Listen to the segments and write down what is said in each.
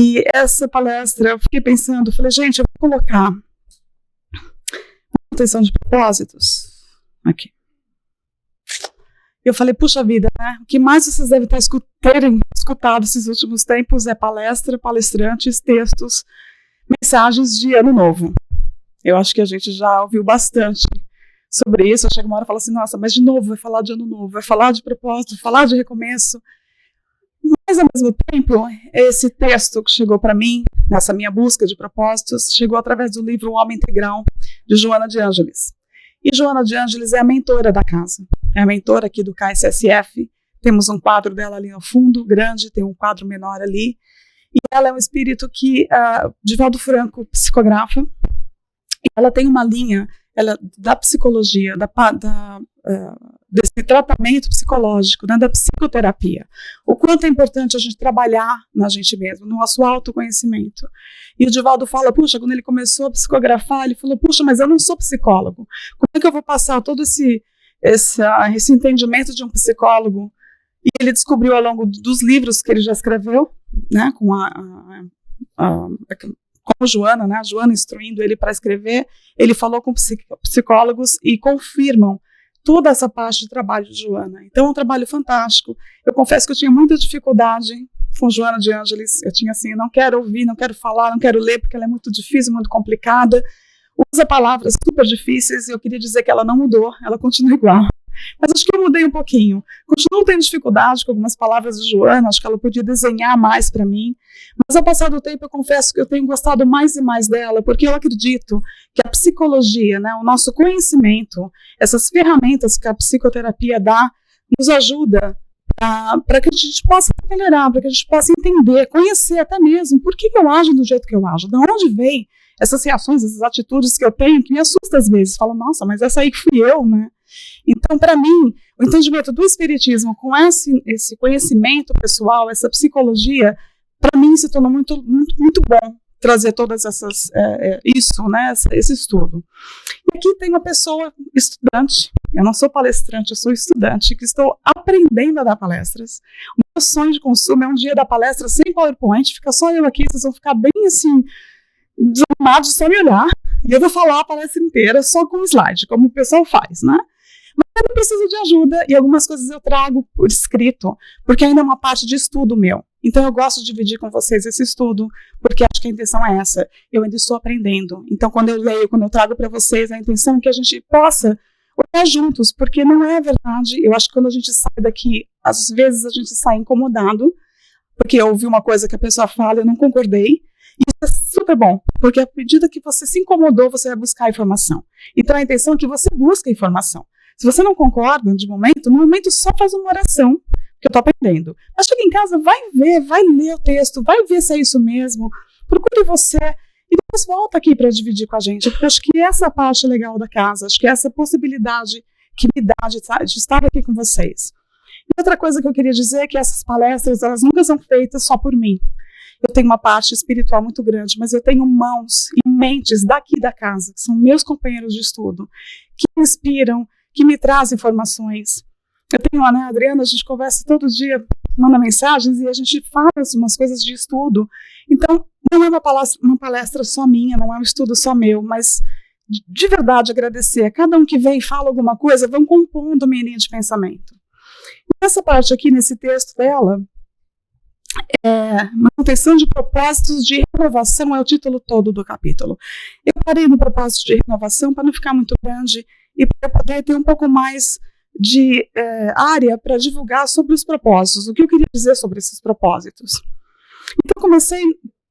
E essa palestra, eu fiquei pensando, falei, gente, eu vou colocar manutenção de propósitos aqui. Eu falei, puxa vida, né? O que mais vocês devem terem escutado esses últimos tempos é palestra, palestrantes, textos, mensagens de ano novo. Eu acho que a gente já ouviu bastante sobre isso. Chega uma hora e fala assim, nossa, mas de novo vai falar de ano novo, vai falar de propósito, vai falar de recomeço. Mas, ao mesmo tempo, esse texto que chegou para mim, nessa minha busca de propósitos, chegou através do livro O Homem Integral, de Joana de Ângeles. E Joana de Ângeles é a mentora da casa, é a mentora aqui do KSSF. Temos um quadro dela ali no fundo, grande, tem um quadro menor ali. E ela é um espírito que, Divaldo Franco psicografa, e ela tem uma linha da psicologia, desse tratamento psicológico, né, da psicoterapia. O quanto é importante a gente trabalhar na gente mesmo, no nosso autoconhecimento. E o Divaldo fala, puxa, quando ele começou a psicografar, ele falou, puxa, mas eu não sou psicólogo. Como é que eu vou passar todo esse entendimento de um psicólogo? E ele descobriu ao longo dos livros que ele já escreveu, né, com a Joana, né, a Joana instruindo ele para escrever, ele falou com psicólogos e confirmam toda essa parte de trabalho de Joana. Então é um trabalho fantástico. Eu confesso que eu tinha muita dificuldade com Joana de Ângeles. Eu tinha assim, não quero ouvir, não quero falar, não quero ler, porque ela é muito difícil, muito complicada. Usa palavras super difíceis e eu queria dizer que ela não mudou, ela continua igual. Mas acho que eu mudei um pouquinho. Continuo tendo dificuldade com algumas palavras de Joana, acho que ela podia desenhar mais para mim. Mas ao passar do tempo eu confesso que eu tenho gostado mais e mais dela, porque eu acredito que a psicologia, né, o nosso conhecimento, essas ferramentas que a psicoterapia dá, nos ajuda para que a gente possa melhorar, para que a gente possa entender, conhecer até mesmo por que eu ajo do jeito que eu ajo, de onde vem essas reações, essas atitudes que eu tenho, que me assustam às vezes. Falo, nossa, mas essa aí que fui eu, né? Então, para mim, o entendimento do espiritismo com esse conhecimento pessoal, essa psicologia, para mim se tornou muito, muito, muito bom trazer todas essas, esse estudo. E aqui tem uma pessoa estudante, eu não sou palestrante, eu sou estudante, que estou aprendendo a dar palestras. O meu sonho de consumo é um dia dar palestra sem PowerPoint, fica só eu aqui, vocês vão ficar bem assim, desarmados, só me olhar, e eu vou falar a palestra inteira só com slide, como o pessoal faz, né? Mas eu preciso de ajuda e algumas coisas eu trago por escrito, porque ainda é uma parte de estudo meu. Então eu gosto de dividir com vocês esse estudo, porque acho que a intenção é essa. Eu ainda estou aprendendo. Então quando eu leio, quando eu trago para vocês, a intenção é que a gente possa olhar juntos, porque não é verdade. Eu acho que quando a gente sai daqui, às vezes a gente sai incomodado, porque eu ouvi uma coisa que a pessoa fala e eu não concordei. E isso é super bom, porque à medida que você se incomodou, você vai buscar informação. Então a intenção é que você busque informação. Se você não concorda no momento só faz uma oração, que eu estou aprendendo. Mas chega em casa, vai ver, vai ler o texto, vai ver se é isso mesmo, procure você e depois volta aqui para dividir com a gente, porque acho que essa é a parte legal da casa, acho que essa possibilidade que me dá de estar aqui com vocês. E outra coisa que eu queria dizer é que essas palestras, elas nunca são feitas só por mim. Eu tenho uma parte espiritual muito grande, mas eu tenho mãos e mentes daqui da casa, que são meus companheiros de estudo, que me inspiram, que me trazem informações. Eu tenho a Adriana, a gente conversa todo dia, manda mensagens e a gente faz umas coisas de estudo. Então, não é uma palestra só minha, não é um estudo só meu, mas de verdade agradecer a cada um que vem e fala alguma coisa, vão compondo minha linha de pensamento. Nessa parte aqui, nesse texto dela, manutenção de propósitos de renovação é o título todo do capítulo. Eu parei no propósito de renovação para não ficar muito grande e para poder ter um pouco mais de área para divulgar sobre os propósitos, o que eu queria dizer sobre esses propósitos. Então comecei,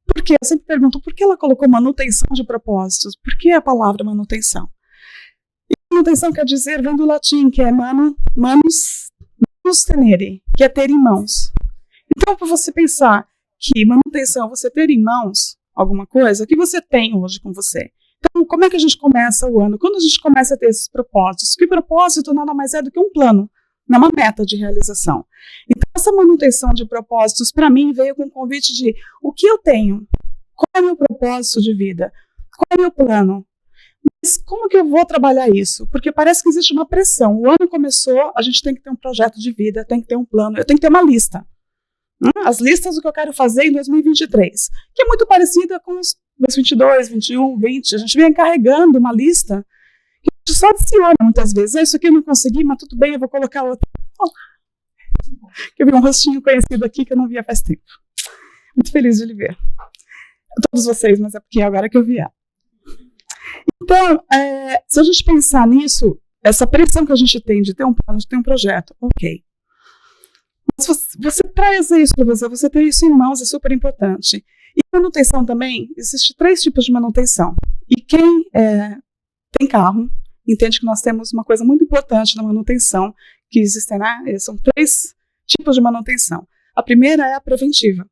porque eu sempre pergunto, por que ela colocou manutenção de propósitos? Por que a palavra manutenção? E manutenção quer dizer, vem do latim, que é manus tenere, que é ter em mãos. Então, para você pensar que manutenção, você ter em mãos alguma coisa, que você tem hoje com você. Então, como é que a gente começa o ano? Quando a gente começa a ter esses propósitos, que propósito nada mais é do que um plano, não uma meta de realização. Então, essa manutenção de propósitos, para mim, veio com o convite de o que eu tenho? Qual é o meu propósito de vida? Qual é o meu plano? Mas como que eu vou trabalhar isso? Porque parece que existe uma pressão. O ano começou, a gente tem que ter um projeto de vida, tem que ter um plano, eu tenho que ter uma lista. As listas do que eu quero fazer em 2023, que é muito parecida com os 2022, 21, 20. A gente vem carregando uma lista que a gente só adiciona muitas vezes. Isso aqui eu não consegui, mas tudo bem, eu vou colocar outra. Eu vi um rostinho conhecido aqui que eu não via faz tempo. Muito feliz de lhe ver. Todos vocês, mas é porque agora que eu vi ela. Então, se a gente pensar nisso, essa pressão que a gente tem de ter um plano, de ter um projeto, ok. Mas você traz isso para você ter isso em mãos, é super importante. E manutenção também, existem 3 tipos de manutenção. E quem tem carro entende que nós temos uma coisa muito importante na manutenção, que existem, né? São 3 tipos de manutenção. A primeira é a preventiva,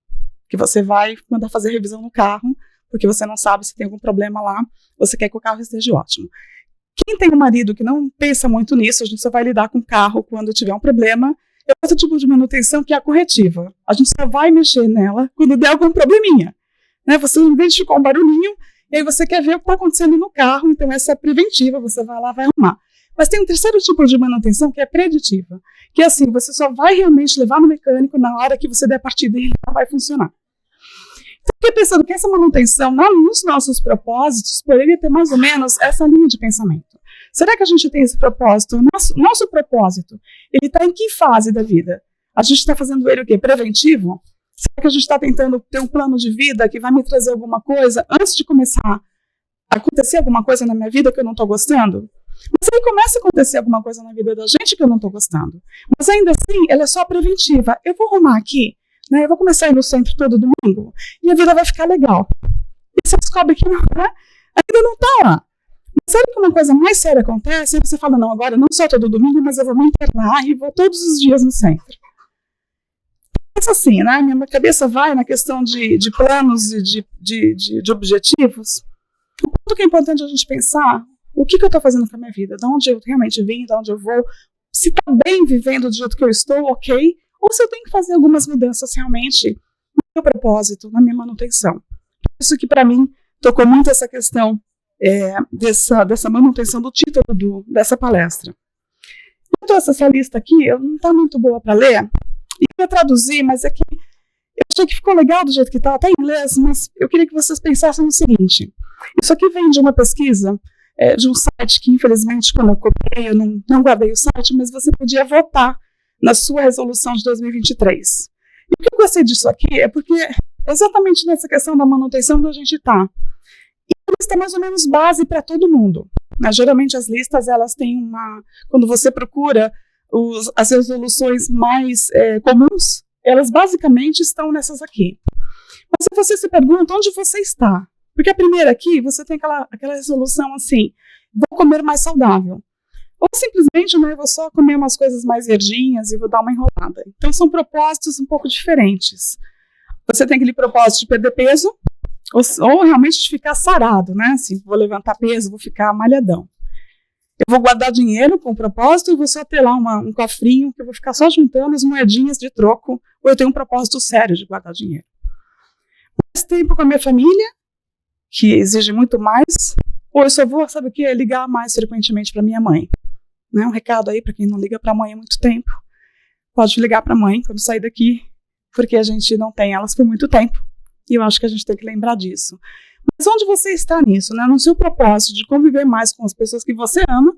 que você vai mandar fazer revisão no carro, porque você não sabe se tem algum problema lá, você quer que o carro esteja ótimo. Quem tem um marido que não pensa muito nisso, a gente só vai lidar com o carro quando tiver um problema, é outro tipo de manutenção que é a corretiva. A gente só vai mexer nela quando der algum probleminha. Né? Você identificou um barulhinho, e aí você quer ver o que está acontecendo no carro, então essa é preventiva, você vai lá, vai arrumar. Mas tem um terceiro tipo de manutenção que é preditiva, que é assim, você só vai realmente levar no mecânico na hora que você der partida e ele não vai funcionar. Então, eu fiquei pensando que essa manutenção, nos nossos propósitos, poderia ter mais ou menos essa linha de pensamento. Será que a gente tem esse propósito? Nosso propósito, ele está em que fase da vida? A gente está fazendo ele o quê? Preventivo? Será que a gente está tentando ter um plano de vida que vai me trazer alguma coisa antes de começar a acontecer alguma coisa na minha vida que eu não estou gostando? Mas aí começa a acontecer alguma coisa na vida da gente que eu não estou gostando. Mas ainda assim, ela é só preventiva. Eu vou arrumar aqui, né? Eu vou começar a ir no centro todo domingo e a vida vai ficar legal. E você descobre que ainda não está lá. Mas sabe que uma coisa mais séria acontece? Aí você fala, não, agora não só todo domingo, mas eu vou me internar e vou todos os dias no centro. Pensa assim, né? Minha cabeça vai na questão de planos e de objetivos. O quanto que é importante a gente pensar o que eu estou fazendo com a minha vida, de onde eu realmente vim, de onde eu vou, se está bem vivendo do jeito que eu estou, ok, ou se eu tenho que fazer algumas mudanças realmente no meu propósito, na minha manutenção. Por isso que para mim tocou muito essa questão dessa manutenção do título dessa palestra. Eu trouxe essa lista aqui, não está muito boa para ler, e eu ia traduzir, mas é que eu achei que ficou legal do jeito que está, até em inglês, mas eu queria que vocês pensassem no seguinte. Isso aqui vem de uma pesquisa de um site que, infelizmente, quando eu copiei, eu não guardei o site, mas você podia votar na sua resolução de 2023. E o que eu gostei disso aqui é porque exatamente nessa questão da manutenção que a gente está. E a lista é mais ou menos base para todo mundo. Né? Geralmente as listas, elas têm quando você procura as resoluções mais comuns, elas basicamente estão nessas aqui. Mas se você se pergunta onde você está, porque a primeira aqui, você tem aquela resolução assim, vou comer mais saudável. Ou simplesmente, né, vou só comer umas coisas mais verdinhas e vou dar uma enrolada. Então são propósitos um pouco diferentes. Você tem aquele propósito de perder peso, ou realmente de ficar sarado, né? Assim, vou levantar peso, vou ficar malhadão. Eu vou guardar dinheiro com propósito e vou só ter lá um cofrinho que eu vou ficar só juntando as moedinhas de troco, ou eu tenho um propósito sério de guardar dinheiro. Mais tempo com a minha família, que exige muito mais, ou eu só vou, sabe o que? Ligar mais frequentemente para minha mãe. Né? Um recado aí para quem não liga para a mãe há muito tempo. Pode ligar para a mãe quando sair daqui, porque a gente não tem elas por muito tempo. E eu acho que a gente tem que lembrar disso. Mas onde você está nisso? Né? No seu propósito de conviver mais com as pessoas que você ama,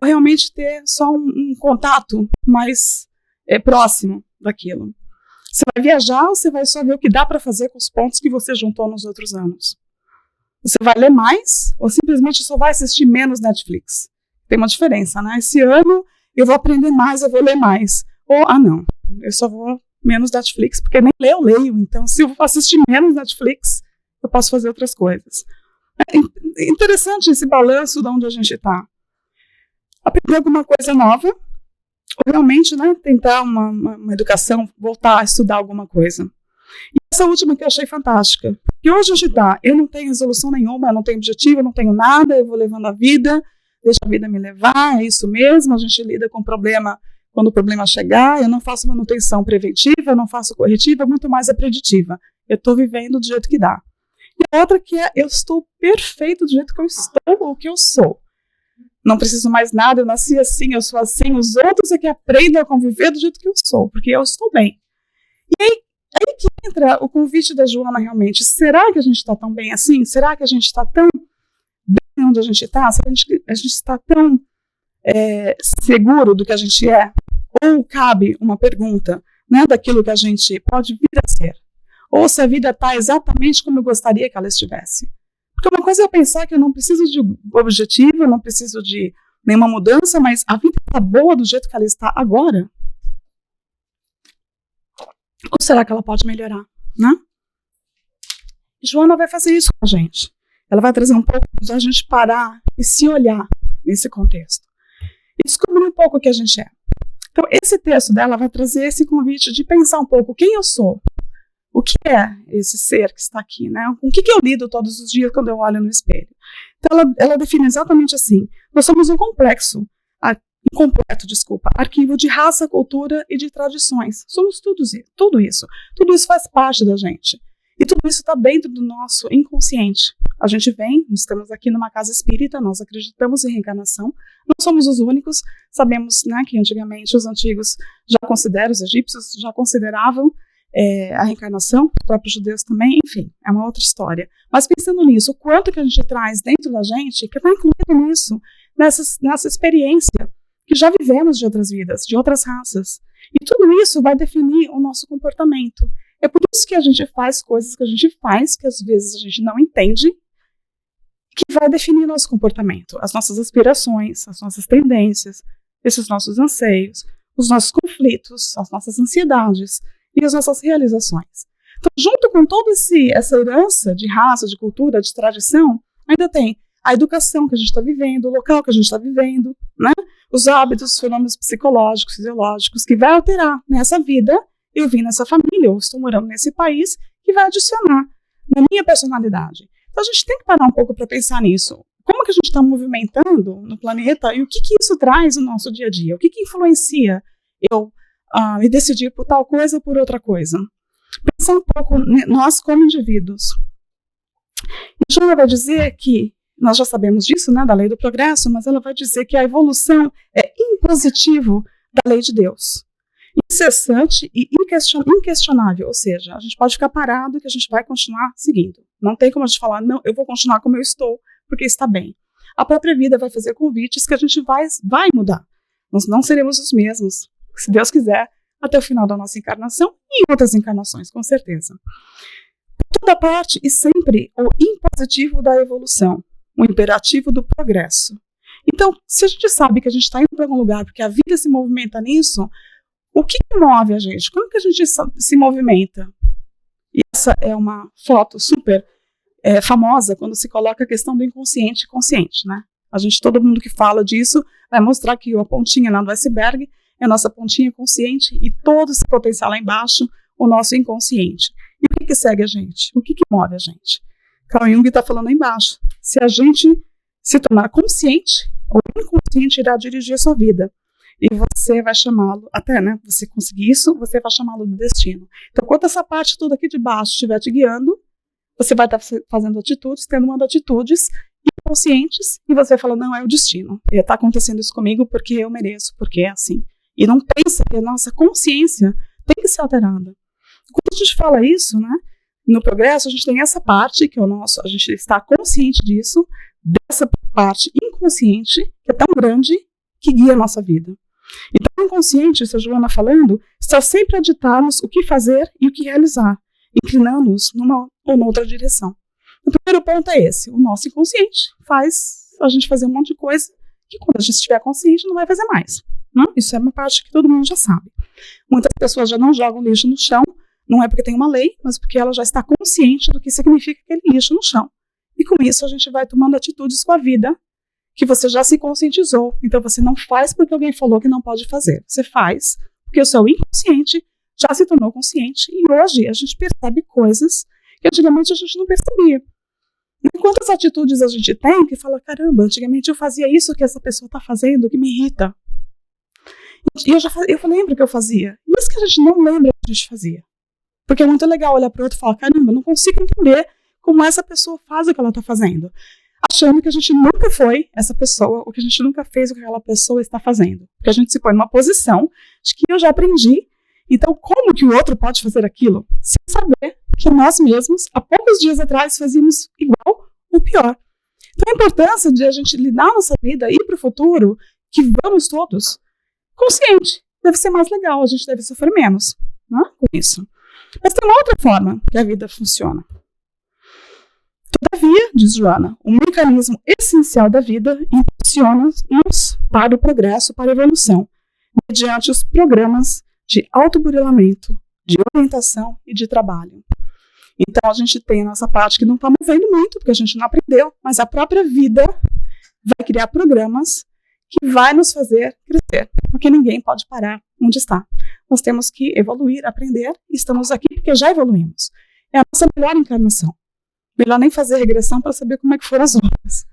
ou realmente ter só um contato mais próximo daquilo? Você vai viajar ou você vai só ver o que dá para fazer com os pontos que você juntou nos outros anos? Você vai ler mais ou simplesmente só vai assistir menos Netflix? Tem uma diferença, né? Esse ano eu vou aprender mais, eu vou ler mais. Ou, não, eu só vou menos Netflix, porque nem ler eu leio. Então, se eu assistir menos Netflix, eu posso fazer outras coisas. É interessante esse balanço de onde a gente está. Aprender alguma coisa nova, ou realmente, né, tentar uma educação, voltar a estudar alguma coisa. E essa última que eu achei fantástica. Porque hoje a gente está, eu não tenho resolução nenhuma, eu não tenho objetivo, eu não tenho nada, eu vou levando a vida, deixa a vida me levar, é isso mesmo, a gente lida com o problema quando o problema chegar, eu não faço manutenção preventiva, eu não faço corretiva, muito mais é preditiva. Eu estou vivendo do jeito que dá. E a outra que é, eu estou perfeito do jeito que eu estou, ou que eu sou. Não preciso mais nada, eu nasci assim, eu sou assim, os outros é que aprendem a conviver do jeito que eu sou, porque eu estou bem. Aí que entra o convite da Joana realmente. Será que a gente está tão bem assim? Será que a gente está tão bem onde a gente está? Será que a gente está tão seguro do que a gente é? Ou cabe uma pergunta, né, daquilo que a gente pode vir a ser? Ou se a vida está exatamente como eu gostaria que ela estivesse? Porque uma coisa é eu pensar que eu não preciso de objetivo, eu não preciso de nenhuma mudança, mas a vida está boa do jeito que ela está agora? Ou será que ela pode melhorar, né? Joana vai fazer isso com a gente. Ela vai trazer um pouco de a gente parar e se olhar nesse contexto. E descobrir um pouco o que a gente é. Então, esse texto dela vai trazer esse convite de pensar um pouco quem eu sou. O que é esse ser que está aqui, né? Com o que eu lido todos os dias quando eu olho no espelho? Então, ela define exatamente assim. Nós somos um completo, arquivo de raça, cultura e de tradições. Somos tudo isso. Tudo isso faz parte da gente. E tudo isso está dentro do nosso inconsciente. A gente nós estamos aqui numa casa espírita, nós acreditamos em reencarnação, não somos os únicos, sabemos, né, que antigamente os antigos os egípcios já consideravam a reencarnação, os próprios judeus também, enfim, é uma outra história. Mas pensando nisso, o quanto que a gente traz dentro da gente, que está incluído nisso, nessa experiência que já vivemos de outras vidas, de outras raças. E tudo isso vai definir o nosso comportamento. É por isso que a gente faz coisas que a gente faz, que às vezes a gente não entende, que vai definir nosso comportamento, as nossas aspirações, as nossas tendências, esses nossos anseios, os nossos conflitos, as nossas ansiedades e as nossas realizações. Então, junto com toda essa herança de raça, de cultura, de tradição, ainda tem a educação que a gente está vivendo, o local que a gente está vivendo, né? Os hábitos, os fenômenos psicológicos, fisiológicos, que vai alterar nessa vida. Eu vim nessa família, eu estou morando nesse país, que vai adicionar na minha personalidade. Então a gente tem que parar um pouco para pensar nisso. Como que a gente está movimentando no planeta e o que isso traz no nosso dia a dia? O que influencia eu me decidir por tal coisa ou por outra coisa? Pensar um pouco nós como indivíduos. E Joana vai dizer que, nós já sabemos disso, né, da lei do progresso, mas ela vai dizer que a evolução é impositivo da lei de Deus. Incessante e inquestionável, ou seja, a gente pode ficar parado que a gente vai continuar seguindo. Não tem como a gente falar, não, eu vou continuar como eu estou, porque está bem. A própria vida vai fazer convites que a gente vai mudar. Nós não seremos os mesmos, se Deus quiser, até o final da nossa encarnação e em outras encarnações, com certeza. Toda parte e sempre o impositivo da evolução, o imperativo do progresso. Então, se a gente sabe que a gente está indo para algum lugar porque a vida se movimenta nisso, o que move a gente? Como que a gente se movimenta? E essa é uma foto super famosa quando se coloca a questão do inconsciente e consciente, né? Todo mundo que fala disso vai mostrar que a pontinha lá do iceberg é a nossa pontinha consciente e todo esse potencial lá embaixo, o nosso inconsciente. E o que segue a gente? O que move a gente? Carl Jung está falando aí embaixo. Se a gente se tornar consciente, o inconsciente irá dirigir a sua vida. E você vai chamá-lo, até, né, você conseguir isso, você vai chamá-lo de destino. Então, quando essa parte toda aqui de baixo estiver te guiando, você vai estar fazendo atitudes, tomando atitudes inconscientes, e você vai falar, não, é o destino. Está acontecendo isso comigo porque eu mereço, porque é assim. E não pensa que a nossa consciência tem que ser alterada. Quando a gente fala isso, né, no progresso, a gente tem essa parte, que é o nosso, a gente está consciente disso, dessa parte inconsciente, que é tão grande, que guia a nossa vida. Então, o inconsciente, se a Joana falando, está sempre a ditar-nos o que fazer e o que realizar, inclinando-nos numa ou noutra direção. O primeiro ponto é esse, o nosso inconsciente faz a gente fazer um monte de coisa que quando a gente estiver consciente não vai fazer mais. Né? Isso é uma parte que todo mundo já sabe. Muitas pessoas já não jogam lixo no chão, não é porque tem uma lei, mas porque ela já está consciente do que significa aquele lixo no chão. E com isso a gente vai tomando atitudes com a vida que você já se conscientizou. Então você não faz porque alguém falou que não pode fazer. Você faz porque o seu inconsciente já se tornou consciente e hoje a gente percebe coisas que antigamente a gente não percebia. E quantas atitudes a gente tem que fala, caramba, antigamente eu fazia isso que essa pessoa está fazendo, que me irrita. E eu lembro que eu fazia. E isso que a gente não lembra que a gente fazia. Porque é muito legal olhar para o outro e falar, caramba, eu não consigo entender como essa pessoa faz o que ela está fazendo. Achando que a gente nunca foi essa pessoa, ou que a gente nunca fez o que aquela pessoa está fazendo. Porque a gente se põe numa posição de que eu já aprendi, Então, como que o outro pode fazer aquilo? Sem saber que nós mesmos, há poucos dias atrás, fazíamos igual ou pior. Então, a importância de a gente lidar nossa vida e ir para o futuro, que vamos todos, consciente. Deve ser mais legal, a gente deve sofrer menos, né, com isso. Mas tem uma outra forma que a vida funciona. Todavia, diz Joana, o mecanismo essencial da vida impulsiona-nos para o progresso, para a evolução, mediante os programas de autoburilamento, de orientação e de trabalho. Então, a gente tem a nossa parte que não está movendo muito, porque a gente não aprendeu, mas a própria vida vai criar programas que vai nos fazer crescer, porque ninguém pode parar onde está. Nós temos que evoluir, aprender, e estamos aqui porque já evoluímos. É a nossa melhor encarnação. Melhor nem fazer regressão para saber como é que foram as outras.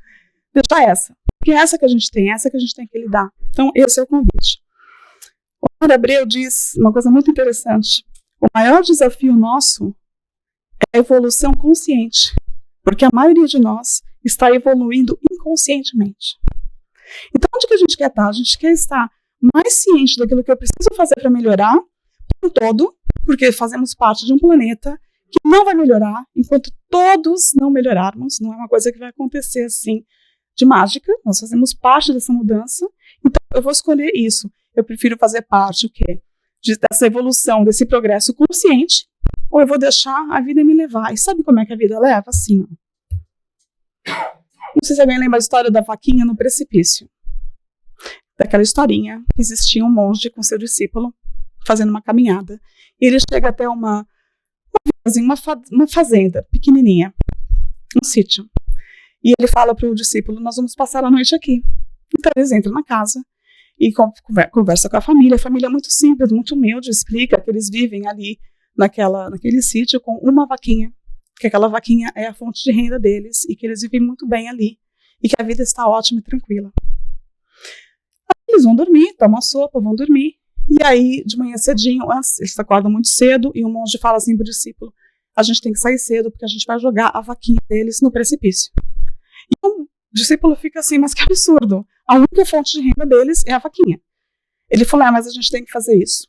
Deixa essa, porque é essa que a gente tem, essa que a gente tem que lidar. Então, esse é o convite. O Amor Abreu diz uma coisa muito interessante. O maior desafio nosso é a evolução consciente, porque a maioria de nós está evoluindo inconscientemente. Então, onde que a gente quer estar? A gente quer estar mais ciente daquilo que eu preciso fazer para melhorar, por todo, porque fazemos parte de um planeta que não vai melhorar enquanto todos não melhorarmos. Não é uma coisa que vai acontecer assim de mágica. Nós fazemos parte dessa mudança. Então, eu vou escolher isso. Eu prefiro fazer parte o quê? Dessa evolução, desse progresso consciente, ou eu vou deixar a vida me levar. E sabe como é que a vida leva? Assim, ó. Não sei se alguém lembra a história da vaquinha no precipício. Daquela historinha que existia um monge com seu discípulo fazendo uma caminhada. E ele chega até uma fazenda pequenininha, um sítio. E ele fala para o discípulo, nós vamos passar a noite aqui. Então eles entram na casa e conversa com a família é muito simples, muito humilde, explica que eles vivem ali naquele sítio com uma vaquinha, que aquela vaquinha é a fonte de renda deles e que eles vivem muito bem ali e que a vida está ótima e tranquila. Aí eles vão dormir, tomam sopa, vão dormir. E aí, de manhã cedinho, antes, eles acordam muito cedo e o monge fala assim para o discípulo, a gente tem que sair cedo porque a gente vai jogar a vaquinha deles no precipício. E o discípulo fica assim, mas que absurdo, a única fonte de renda deles é a vaquinha. Ele falou, mas a gente tem que fazer isso,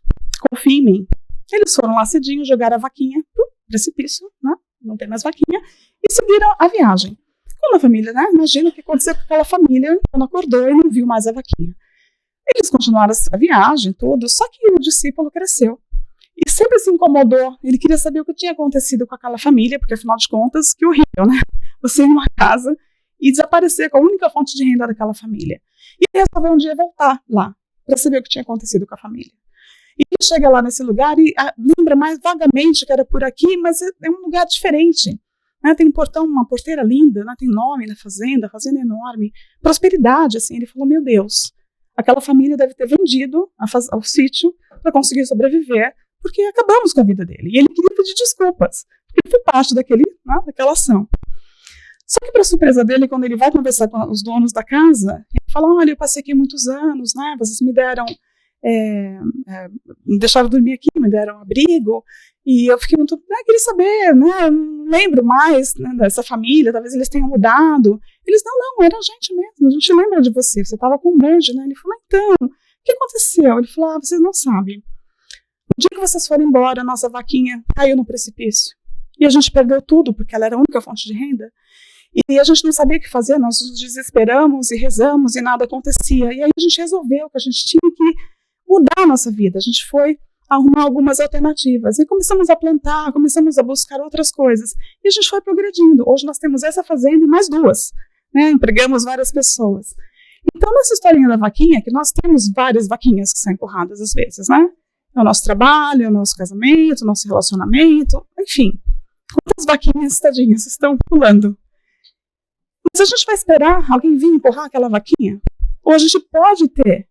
confia em mim. Eles foram lá cedinho, jogaram a vaquinha pro precipício, né? Não tem mais vaquinha, e seguiram a viagem. Quando a família, né? Imagina o que aconteceu com aquela família quando acordou e não viu mais a vaquinha. Eles continuaram a viagem, tudo, só que o discípulo cresceu. E sempre se incomodou, ele queria saber o que tinha acontecido com aquela família, porque afinal de contas, que horrível, né? Você ir numa casa e desaparecer com a única fonte de renda daquela família. E ele resolveu um dia voltar lá, para saber o que tinha acontecido com a família. E ele chega lá nesse lugar e lembra mais vagamente que era por aqui, mas é um lugar diferente. Né? Tem um portão, uma porteira linda, né? Tem nome na fazenda, a fazenda é enorme, prosperidade, assim. Ele falou, meu Deus, aquela família deve ter vendido ao sítio para conseguir sobreviver, porque acabamos com a vida dele. E ele queria pedir desculpas, porque ele foi parte daquela ação. Só que, para surpresa dele, quando ele vai conversar com os donos da casa, ele fala, olha, eu passei aqui muitos anos, né? Vocês me deram, me deixaram dormir aqui, me deram abrigo, e eu fiquei muito, queria saber, né? Não lembro mais, né, dessa família, talvez eles tenham mudado. Eles, não, era a gente mesmo, a gente lembra de você estava com um monge, né? Ele falou, então, o que aconteceu? Ele falou, vocês não sabem. No dia que vocês foram embora, a nossa vaquinha caiu no precipício. E a gente perdeu tudo, porque ela era a única fonte de renda. E a gente não sabia o que fazer, nós nos desesperamos e rezamos e nada acontecia. E aí a gente resolveu que a gente tinha que mudar a nossa vida. A gente foi arrumar algumas alternativas. E começamos a plantar, começamos a buscar outras coisas. E a gente foi progredindo. Hoje nós temos essa fazenda e mais duas. Né? Empregamos várias pessoas. Então, nessa historinha da vaquinha, que nós temos várias vaquinhas que são empurradas às vezes, né? É o nosso trabalho, é o nosso casamento, o nosso relacionamento, enfim. Quantas vaquinhas, tadinhas, estão pulando? Mas a gente vai esperar alguém vir empurrar aquela vaquinha? Ou a gente pode ter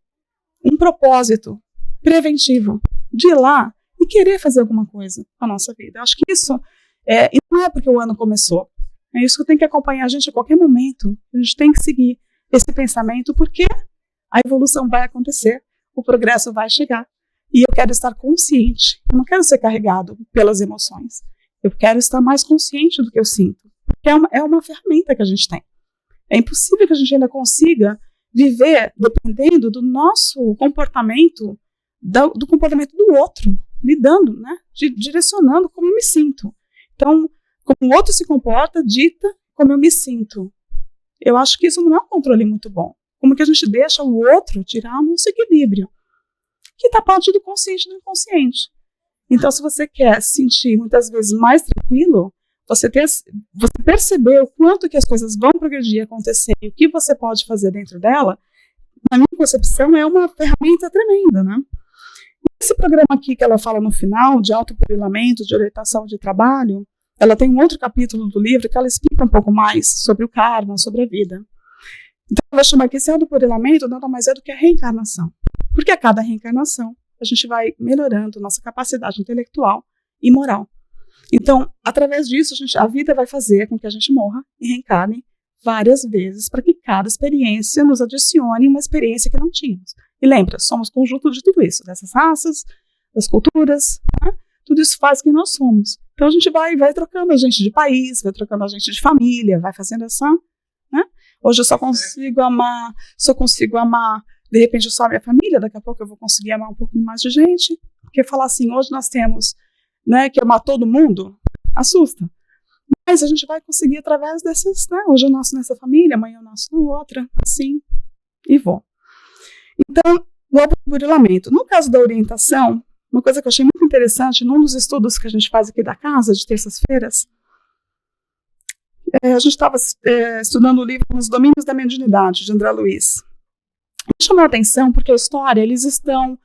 um propósito preventivo de ir lá e querer fazer alguma coisa com a nossa vida? Eu acho que isso não é porque o ano começou. É isso que tem que acompanhar a gente a qualquer momento. A gente tem que seguir esse pensamento porque a evolução vai acontecer, o progresso vai chegar. E eu quero estar consciente. Eu não quero ser carregado pelas emoções. Eu quero estar mais consciente do que eu sinto. Porque é uma ferramenta que a gente tem. É impossível que a gente ainda consiga viver dependendo do nosso comportamento, do comportamento do outro. lidando, né, direcionando como eu me sinto. Então, como o outro se comporta, dita como eu me sinto. Eu acho que isso não é um controle muito bom. Como que a gente deixa o outro tirar o nosso equilíbrio, que está parte do consciente e do inconsciente. Então, se você quer se sentir muitas vezes mais tranquilo, você perceber o quanto que as coisas vão progredir, acontecer, e o que você pode fazer dentro dela, na minha concepção, é uma ferramenta tremenda, né? Esse programa aqui que ela fala no final, de autoburilamento, de orientação de trabalho, ela tem um outro capítulo do livro que ela explica um pouco mais sobre o karma, sobre a vida. Então, ela chama aqui esse autoburilamento nada mais é do que a reencarnação. Porque a cada reencarnação, a gente vai melhorando nossa capacidade intelectual e moral. Então, através disso, a vida vai fazer com que a gente morra e reencarne várias vezes para que cada experiência nos adicione uma experiência que não tínhamos. E lembra, somos conjunto de tudo isso, dessas raças, das culturas, né? Tudo isso faz quem nós somos. Então, a gente vai trocando a gente de país, vai trocando a gente de família, vai fazendo essa... Né? Hoje eu só consigo amar, de repente só a minha família, daqui a pouco eu vou conseguir amar um pouquinho mais de gente, porque falar assim, hoje nós temos, né, que amar todo mundo, assusta. Mas a gente vai conseguir através dessas, né, hoje eu nasço nessa família, amanhã eu nasço na outra, assim, e vou. Então, o autoburilamento. No caso da orientação, uma coisa que eu achei muito interessante, num dos estudos que a gente faz aqui da casa, de terças-feiras, a gente estava estudando o livro Os Domínios da Mediunidade, de André Luiz. Me chamou a atenção porque a história, eles estão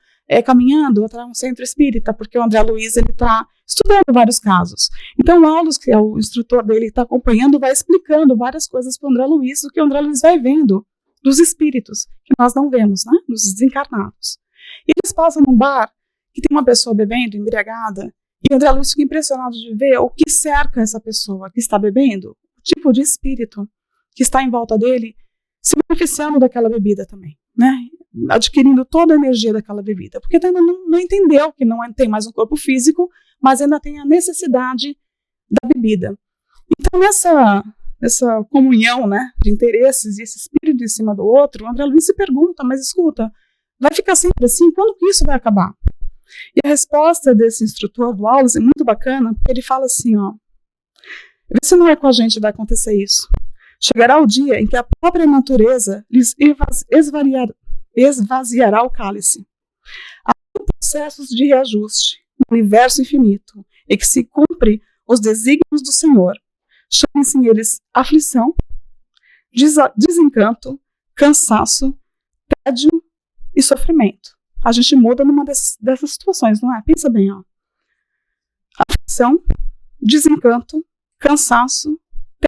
caminhando até um centro espírita, porque o André Luiz está estudando vários casos. Então o Aulos, que é o instrutor dele, está acompanhando, vai explicando várias coisas para o André Luiz, do que o André Luiz vai vendo dos espíritos, que nós não vemos, né, dos desencarnados. E eles passam num bar que tem uma pessoa bebendo, embriagada, e o André Luiz fica impressionado de ver o que cerca essa pessoa que está bebendo, o tipo de espírito que está em volta dele, se beneficiando daquela bebida também, né? Adquirindo toda a energia daquela bebida, porque ainda não entendeu que não tem mais um corpo físico, mas ainda tem a necessidade da bebida. Então, nessa comunhão, né, de interesses e esse espírito em cima do outro, o André Luiz se pergunta, mas escuta, vai ficar sempre assim? Quando que isso vai acabar? E a resposta desse instrutor do Aulos é muito bacana, porque ele fala assim, ó, vê se não é com a gente que vai acontecer isso. Chegará o dia em que a própria natureza lhes esvaziará o cálice. Há processos de reajuste no universo infinito, em que se cumpre os desígnios do Senhor. Chamem-se eles aflição, desencanto, cansaço, tédio e sofrimento. A gente muda numa dessas situações, não é? Pensa bem, ó. Aflição, desencanto, cansaço,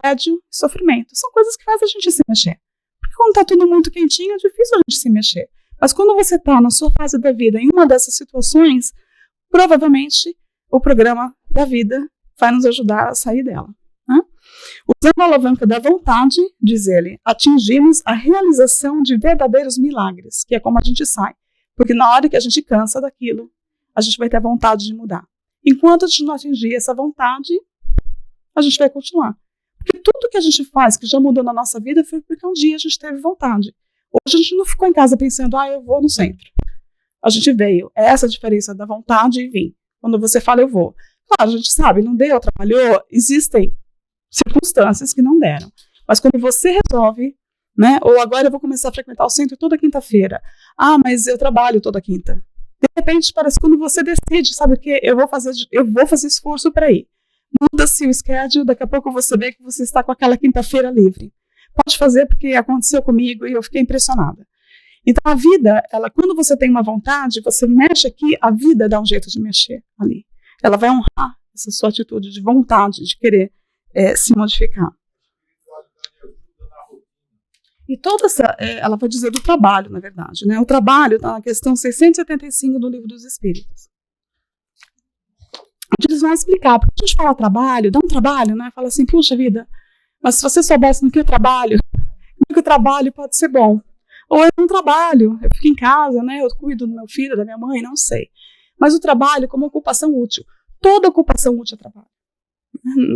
tédio e sofrimento. São coisas que fazem a gente se mexer. Porque quando está tudo muito quentinho, é difícil a gente se mexer. Mas quando você está na sua fase da vida em uma dessas situações, provavelmente o programa da vida vai nos ajudar a sair dela. Né? Usando a alavanca da vontade, diz ele, atingimos a realização de verdadeiros milagres, que é como a gente sai. Porque na hora que a gente cansa daquilo, a gente vai ter vontade de mudar. Enquanto a gente não atingir essa vontade, a gente vai continuar. Porque tudo que a gente faz, que já mudou na nossa vida, foi porque um dia a gente teve vontade. Hoje a gente não ficou em casa pensando, eu vou no centro. A gente veio. É essa a diferença da vontade e vir. Quando você fala, eu vou. Claro, a gente sabe, não deu, trabalhou, existem circunstâncias que não deram. Mas quando você resolve, né, ou agora eu vou começar a frequentar o centro toda quinta-feira. Mas eu trabalho toda quinta. De repente, parece que quando você decide, sabe o quê? Eu vou fazer esforço para ir. Muda-se o schedule, daqui a pouco você vê que você está com aquela quinta-feira livre. Pode fazer porque aconteceu comigo e eu fiquei impressionada. Então a vida, quando você tem uma vontade, você mexe aqui, a vida dá um jeito de mexer ali. Ela vai honrar essa sua atitude de vontade, de querer se modificar. E toda ela vai dizer do trabalho, na verdade, né? O trabalho está na questão 675 do Livro dos Espíritos. Eles vão explicar, porque a gente fala trabalho, dá um trabalho, né? Fala assim, puxa vida, mas se você soubesse no que eu trabalho, no que o trabalho pode ser bom. Ou eu não trabalho, eu fico em casa, né? Eu cuido do meu filho, da minha mãe, não sei. Mas o trabalho como ocupação útil. Toda ocupação útil é trabalho.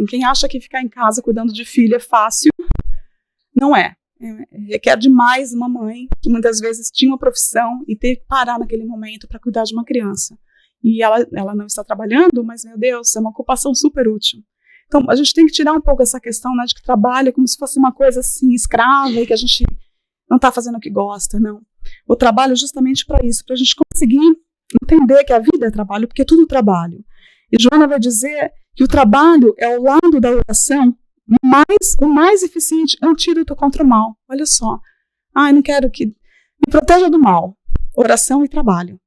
Quem acha que ficar em casa cuidando de filho é fácil, não é. Requer demais uma mãe que muitas vezes tinha uma profissão e ter que parar naquele momento para cuidar de uma criança. e ela não está trabalhando, mas, meu Deus, é uma ocupação super útil. Então, a gente tem que tirar um pouco essa questão, né, de que trabalho é como se fosse uma coisa assim, escrava, e que a gente não está fazendo o que gosta, não. O trabalho é justamente para isso, para a gente conseguir entender que a vida é trabalho, porque é tudo trabalho. E Joana vai dizer que o trabalho é ao lado da oração o mais eficiente antídoto contra o mal. Olha só. Eu não quero que me proteja do mal. Oração e trabalho.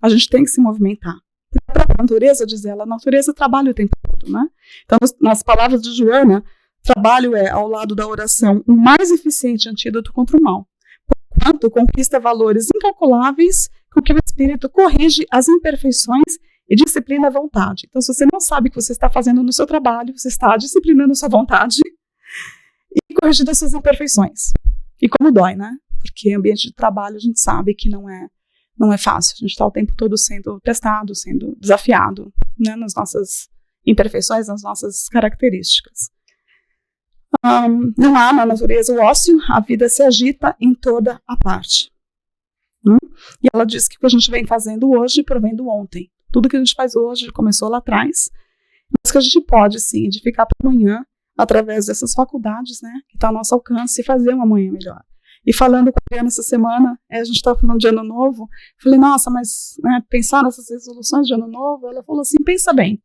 A gente tem que se movimentar. Porque a própria natureza, diz ela, a natureza trabalha o tempo todo, né? Então, nas palavras de Joana, trabalho é, ao lado da oração, o mais eficiente antídoto contra o mal. Porquanto, conquista valores incalculáveis com que o espírito corrige as imperfeições e disciplina a vontade. Então, se você não sabe o que você está fazendo no seu trabalho, você está disciplinando a sua vontade e corrigindo as suas imperfeições. E como dói, né? Porque ambiente de trabalho a gente sabe que não é fácil. A gente está o tempo todo sendo testado, sendo desafiado, né, nas nossas imperfeições, nas nossas características. Não há na natureza o ócio, a vida se agita em toda a parte. E ela diz que o que a gente vem fazendo hoje provém do ontem. Tudo que a gente faz hoje começou lá atrás, mas que a gente pode, sim, edificar para amanhã, através dessas faculdades, né, que está ao nosso alcance, e fazer uma manhã melhor. E falando com a Adriana essa semana, a gente estava falando de ano novo, falei, nossa, mas pensar nessas resoluções de ano novo, ela falou assim, pensa bem,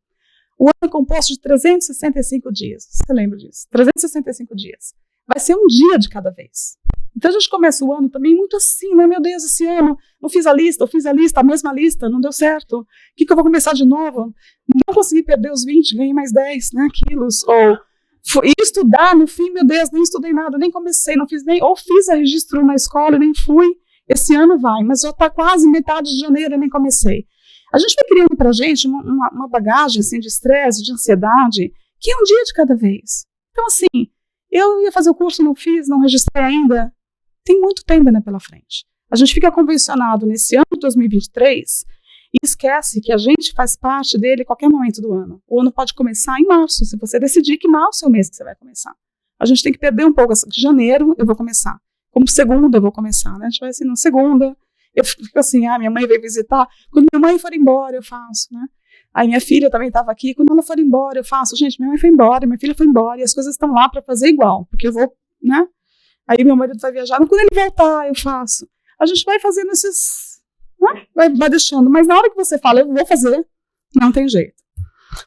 o ano é composto de 365 dias, você lembra disso? 365 dias. Vai ser um dia de cada vez. Então a gente começa o ano também muito assim, né? Meu Deus, esse ano não fiz a lista, eu fiz a lista, a mesma lista, não deu certo. O que eu vou começar de novo? Não consegui perder os 20, ganhei mais 10, né, quilos. Ou estudar, no fim, meu Deus, nem estudei nada, nem comecei, não fiz nem, ou fiz a registro na escola, nem fui. Esse ano vai, mas já está quase metade de janeiro e nem comecei. A gente vai criando pra gente uma bagagem assim, de estresse, de ansiedade, que é um dia de cada vez. Então, assim, eu ia fazer o curso, não fiz, não registrei ainda. Tem muito tempo ainda pela frente. A gente fica convencionado nesse ano de 2023 e esquece que a gente faz parte dele a qualquer momento do ano. O ano pode começar em março, se você decidir que março é o mês que você vai começar. A gente tem que perder um pouco essa de janeiro, eu vou começar. Como segunda eu vou começar, né? A gente vai assim, na segunda, eu fico assim, minha mãe veio visitar, quando minha mãe for embora eu faço, né? Aí minha filha também estava aqui, quando ela for embora eu faço. Gente, minha mãe foi embora, minha filha foi embora e as coisas estão lá para fazer igual, porque eu vou, né? Aí meu marido vai viajar, quando ele voltar eu faço. A gente vai fazendo esses, né? vai deixando, mas na hora que você fala, eu vou fazer, não tem jeito.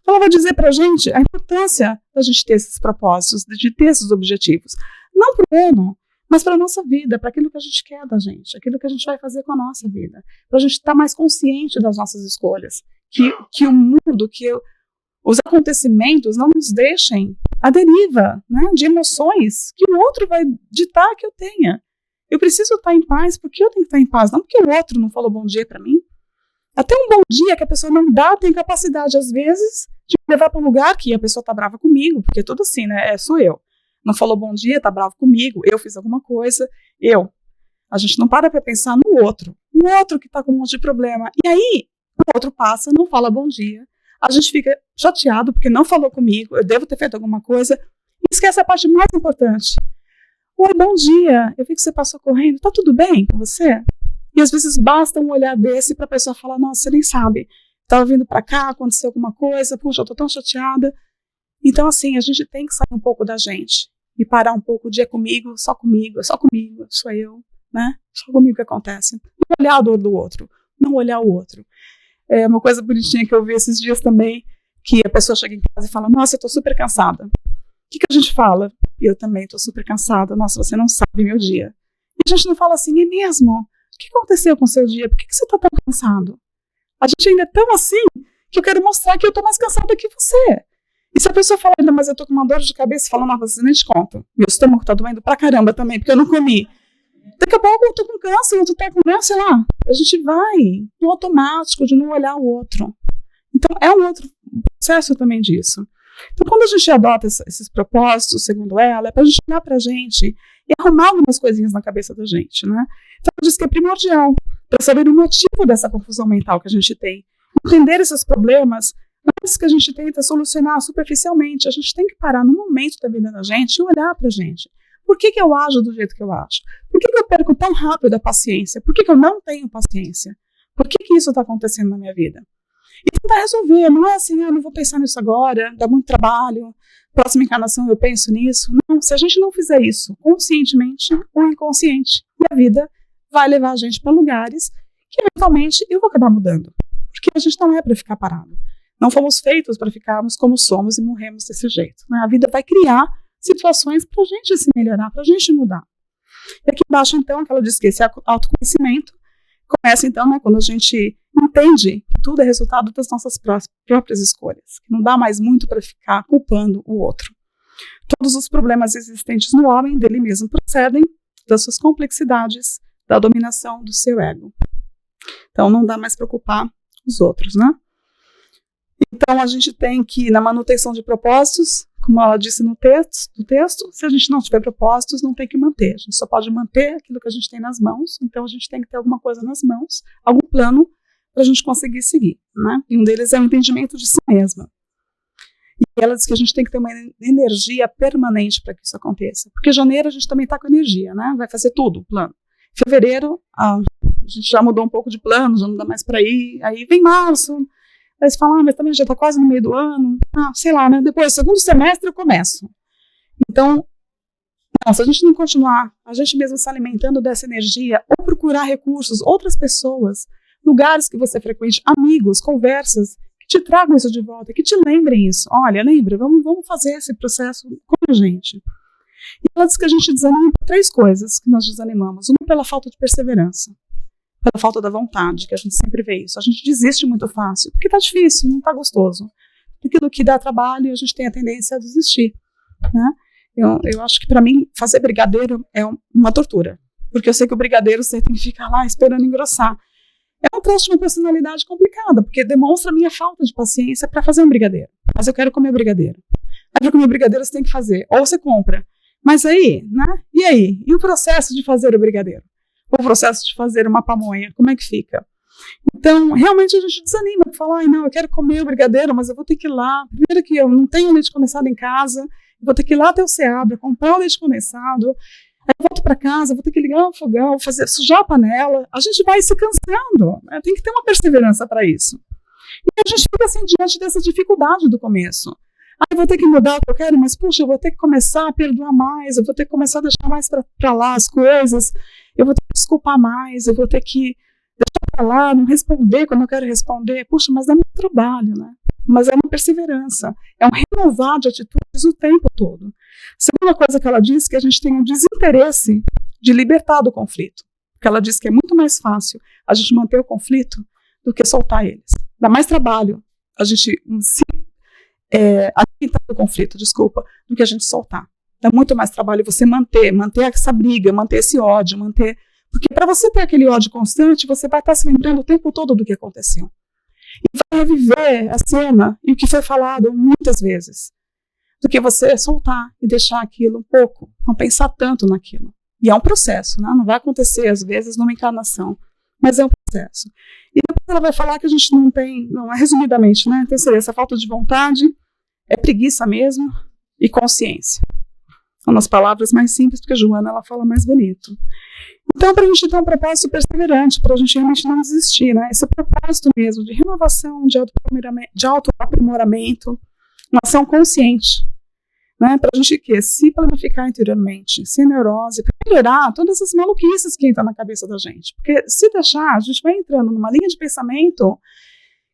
Então ela vai dizer pra gente a importância da gente ter esses propósitos, de ter esses objetivos. Não para o ano, mas para a nossa vida, para aquilo que a gente quer da gente, aquilo que a gente vai fazer com a nossa vida. Para a gente estar mais consciente das nossas escolhas. Que o mundo, os acontecimentos não nos deixem à deriva, né, de emoções que o outro vai ditar que eu tenha. Eu preciso estar em paz porque eu tenho que estar em paz, não porque o outro não falou bom dia para mim. Até um bom dia que a pessoa não dá, tem capacidade, às vezes, de me levar para um lugar que a pessoa está brava comigo, porque tudo assim, né, sou eu. Não falou bom dia, está bravo comigo, eu fiz alguma coisa, A gente não para pensar no outro. O outro que está com um monte de problema. E aí, o outro passa, não fala bom dia. A gente fica chateado porque não falou comigo, eu devo ter feito alguma coisa. E esquece a parte mais importante. Oi, bom dia, eu vi que você passou correndo, tá tudo bem com você? E às vezes basta um olhar desse para a pessoa falar, nossa, você nem sabe, estava vindo para cá, aconteceu alguma coisa, puxa, eu tô tão chateada. Então, assim, a gente tem que sair um pouco da gente e parar um pouco o dia comigo, é só comigo, sou eu, né? Só comigo que acontece. Não olhar a dor do outro, não olhar o outro. É uma coisa bonitinha que eu vi esses dias também, que a pessoa chega em casa e fala, nossa, eu tô super cansada. O que a gente fala? Eu também tô super cansada, nossa, você não sabe meu dia. E a gente não fala assim, é mesmo? O que aconteceu com o seu dia? Por que você tá tão cansado? A gente ainda é tão assim, que eu quero mostrar que eu tô mais cansada que você. E se a pessoa fala ainda, mas eu tô com uma dor de cabeça, fala, não, você nem te conta. Meu estômago tá doendo pra caramba também, porque eu não comi. Daqui a pouco eu tô com câncer, eu tô com, né, sei lá. A gente vai no automático de não olhar o outro. Então, é um outro processo também disso. Então, quando a gente adota esses propósitos, segundo ela, é pra gente olhar pra gente e arrumar algumas coisinhas na cabeça da gente, né? Então, ela diz que é primordial para saber o motivo dessa confusão mental que a gente tem. Entender esses problemas antes que a gente tenta solucionar superficialmente. A gente tem que parar no momento da vida da gente e olhar pra gente. Por que eu ajo do jeito que eu acho? Por que eu perco tão rápido a paciência? Por que eu não tenho paciência? Por que isso está acontecendo na minha vida? E tentar resolver, não é assim, não vou pensar nisso agora, dá muito trabalho, próxima encarnação eu penso nisso. Não, se a gente não fizer isso conscientemente ou inconsciente, a vida vai levar a gente para lugares que eventualmente eu vou acabar mudando. Porque a gente não é para ficar parado. Não fomos feitos para ficarmos como somos e morremos desse jeito. Né? A vida vai criar situações para a gente se melhorar, para a gente mudar. E aqui embaixo, então, que ela diz que esse autoconhecimento começa, então, né, quando a gente entende que tudo é resultado das nossas próprias escolhas, que não dá mais muito para ficar culpando o outro. Todos os problemas existentes no homem, dele mesmo, procedem das suas complexidades, da dominação do seu ego. Então, não dá mais para culpar os outros, né? Então, a gente tem que, na manutenção de propósitos, como ela disse no texto, se a gente não tiver propósitos, não tem que manter. A gente só pode manter aquilo que a gente tem nas mãos, então a gente tem que ter alguma coisa nas mãos, algum plano para a gente conseguir seguir, né? E um deles é o entendimento de si mesma. E ela diz que a gente tem que ter uma energia permanente para que isso aconteça. Porque em janeiro a gente também está com energia, né? Vai fazer tudo, plano. Em fevereiro, a gente já mudou um pouco de plano, já não dá mais para ir. Aí vem março, aí você fala, mas também já está quase no meio do ano. Sei lá, né? Depois, segundo semestre eu começo. Então, se a gente não continuar, a gente mesmo se alimentando dessa energia, ou procurar recursos, outras pessoas, lugares que você frequente, amigos, conversas, que te tragam isso de volta, que te lembrem isso. Olha, lembra, vamos fazer esse processo com a gente. E ela diz que a gente desanima por 3 coisas que nós desanimamos. Uma pela falta de perseverança, pela falta da vontade, que a gente sempre vê isso. A gente desiste muito fácil, porque tá difícil, não tá gostoso. Aquilo que dá trabalho, a gente tem a tendência a desistir. Né? Eu acho que para mim, fazer brigadeiro é uma tortura, porque eu sei que o brigadeiro você tem que ficar lá esperando engrossar. É um traço de uma personalidade complicada, porque demonstra a minha falta de paciência para fazer um brigadeiro. Mas eu quero comer brigadeiro. Aí para comer brigadeiro você tem que fazer, ou você compra. Mas aí, né? E aí? E o processo de fazer o brigadeiro? O processo de fazer uma pamonha, como é que fica? Então, realmente a gente desanima, falar, não, eu quero comer o brigadeiro, mas eu vou ter que ir lá. Primeiro que eu não tenho leite condensado em casa, eu vou ter que ir lá até o Seabra, comprar o leite condensado. Aí eu volto para casa, vou ter que ligar o fogão, sujar a panela. A gente vai se cansando, né? Tem que ter uma perseverança para isso. E a gente fica assim diante dessa dificuldade do começo. Eu vou ter que mudar o que eu quero, mas puxa, eu vou ter que começar a perdoar mais, eu vou ter que começar a deixar mais para lá as coisas, eu vou ter que desculpar mais, eu vou ter que deixar para lá, não responder quando eu quero responder. Puxa, mas dá muito trabalho, né? Mas é uma perseverança, é um renovar de atitudes o tempo todo. A segunda coisa que ela diz é que a gente tem um desinteresse de libertar do conflito. Porque ela diz que é muito mais fácil a gente manter o conflito do que soltar eles. Dá mais trabalho a gente se alimentar do conflito, do que a gente soltar. Dá muito mais trabalho você manter essa briga, manter esse ódio, porque para você ter aquele ódio constante, você vai estar se lembrando o tempo todo do que aconteceu. E vai reviver a cena e o que foi falado muitas vezes, do que você soltar e deixar aquilo um pouco, não pensar tanto naquilo. E é um processo, né? Não vai acontecer às vezes numa encarnação, mas é um processo. E depois ela vai falar que a gente não tem, resumidamente, né? Então seria essa falta de vontade, é preguiça mesmo e consciência. São as palavras mais simples, porque a Joana ela fala mais bonito. Então, para a gente ter um propósito perseverante, para a gente realmente não desistir, né? Esse propósito mesmo de renovação, de autoaprimoramento, uma ação consciente, né? Para a gente se planificar interiormente, sem neurose, para melhorar todas as maluquices que entram na cabeça da gente. Porque se deixar, a gente vai entrando numa linha de pensamento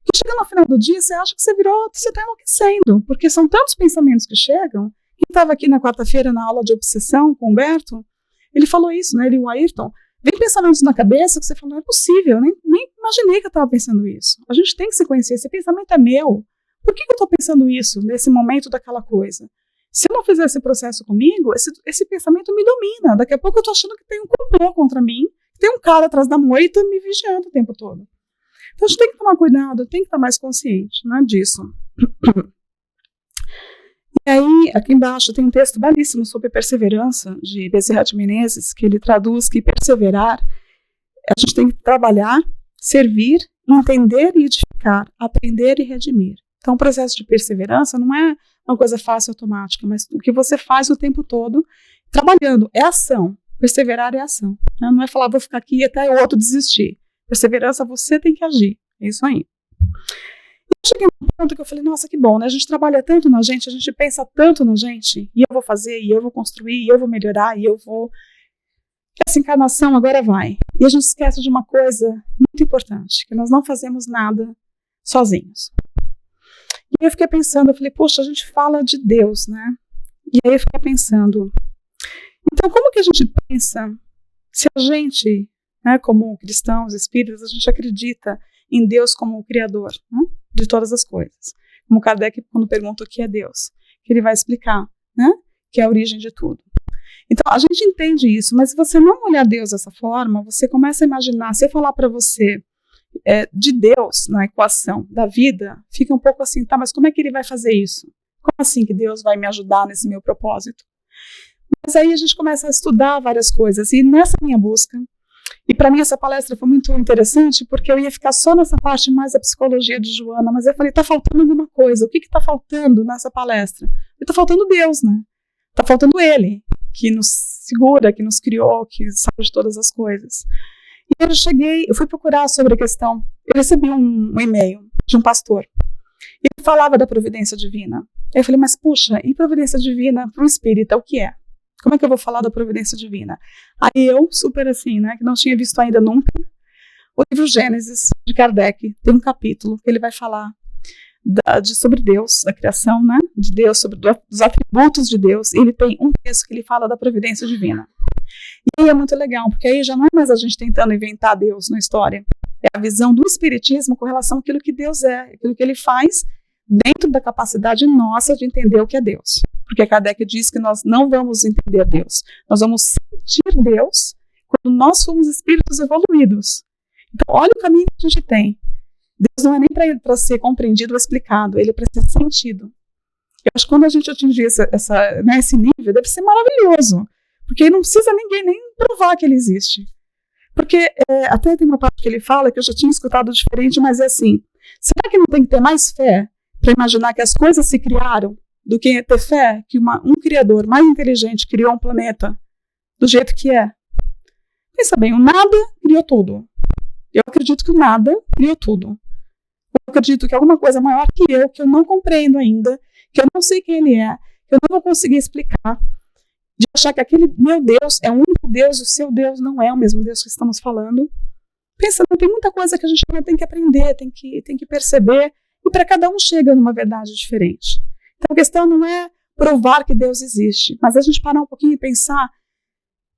que chega no final do dia, você acha que você está enlouquecendo, porque são tantos pensamentos que chegam. Quem estava aqui na quarta-feira na aula de obsessão com o Humberto, ele falou isso, né? Ele e o Ayrton, vem pensamentos na cabeça que você fala, não é possível, nem imaginei que eu estava pensando isso. A gente tem que se conhecer, esse pensamento é meu. Por que eu estou pensando isso nesse momento daquela coisa? Se eu não fizer esse processo comigo, esse pensamento me domina. Daqui a pouco eu estou achando que tem um complô contra mim, que tem um cara atrás da moita me vigiando o tempo todo. Então a gente tem que tomar cuidado, tem que estar mais consciente, né, disso. E aí, aqui embaixo tem um texto belíssimo sobre perseverança, de Bezerra de Menezes, que ele traduz que perseverar, a gente tem que trabalhar, servir, entender e edificar, aprender e redimir. Então, o processo de perseverança não é uma coisa fácil, automática, mas o que você faz o tempo todo, trabalhando, é ação. Perseverar é ação. Né? Não é falar, vou ficar aqui até o outro desistir. Perseverança, você tem que agir. É isso aí. Eu cheguei num ponto que eu falei, nossa, que bom, né? A gente trabalha tanto na gente, a gente pensa tanto na gente, e eu vou fazer, e eu vou construir, e eu vou melhorar, e eu vou... Essa encarnação agora vai. E a gente esquece de uma coisa muito importante, que nós não fazemos nada sozinhos. E eu fiquei pensando, eu falei, poxa, a gente fala de Deus, né? E aí eu fiquei pensando, então como que a gente pensa se a gente, né, como cristãos, espíritas, a gente acredita em Deus como o Criador, né, de todas as coisas? Como Kardec, quando pergunta o que é Deus, que ele vai explicar, né, que é a origem de tudo. Então, a gente entende isso, mas se você não olhar Deus dessa forma, você começa a imaginar, se eu falar para você de Deus na equação da vida, fica um pouco assim, tá, mas como é que ele vai fazer isso? Como assim que Deus vai me ajudar nesse meu propósito? Mas aí a gente começa a estudar várias coisas, e nessa minha busca, e para mim essa palestra foi muito interessante, porque eu ia ficar só nessa parte mais da psicologia de Joana, mas eu falei, está faltando alguma coisa, o que está faltando nessa palestra? Está faltando Deus, né? Está faltando Ele, que nos segura, que nos criou, que sabe de todas as coisas. E eu fui procurar sobre a questão, eu recebi um e-mail de um pastor, e ele falava da providência divina. Eu falei, mas puxa, e providência divina para um espírita, o que é? Como é que eu vou falar da providência divina? Aí eu, super assim, né, que não tinha visto ainda nunca, o livro Gênesis, de Kardec, tem um capítulo que ele vai falar sobre Deus, da criação, né, de Deus, sobre os atributos de Deus, e ele tem um texto que ele fala da providência divina. E aí é muito legal, porque aí já não é mais a gente tentando inventar Deus na história, é a visão do espiritismo com relação àquilo que Deus é, aquilo que ele faz dentro da capacidade nossa de entender o que é Deus. Porque Kardec diz que nós não vamos entender Deus, nós vamos sentir Deus quando nós somos espíritos evoluídos. Então, olha o caminho que a gente tem. Deus não é nem para ser compreendido ou explicado, ele é para ser sentido. Eu acho que quando a gente atingir esse nível, deve ser maravilhoso, porque aí não precisa ninguém nem provar que ele existe. Porque até tem uma parte que ele fala que eu já tinha escutado diferente, mas é assim, será que não tem que ter mais fé para imaginar que as coisas se criaram do que ter fé que um criador mais inteligente criou um planeta do jeito que é? Pensa bem, o nada criou tudo. Eu acredito que o nada criou tudo. Eu acredito que alguma coisa maior que eu não compreendo ainda, que eu não sei quem ele é, que eu não vou conseguir explicar, de achar que aquele meu Deus é o único Deus e o seu Deus não é o mesmo Deus que estamos falando. Pensa, tem muita coisa que a gente ainda tem que aprender, tem que perceber, e para cada um chega numa verdade diferente. Então a questão não é provar que Deus existe, mas a gente parar um pouquinho e pensar,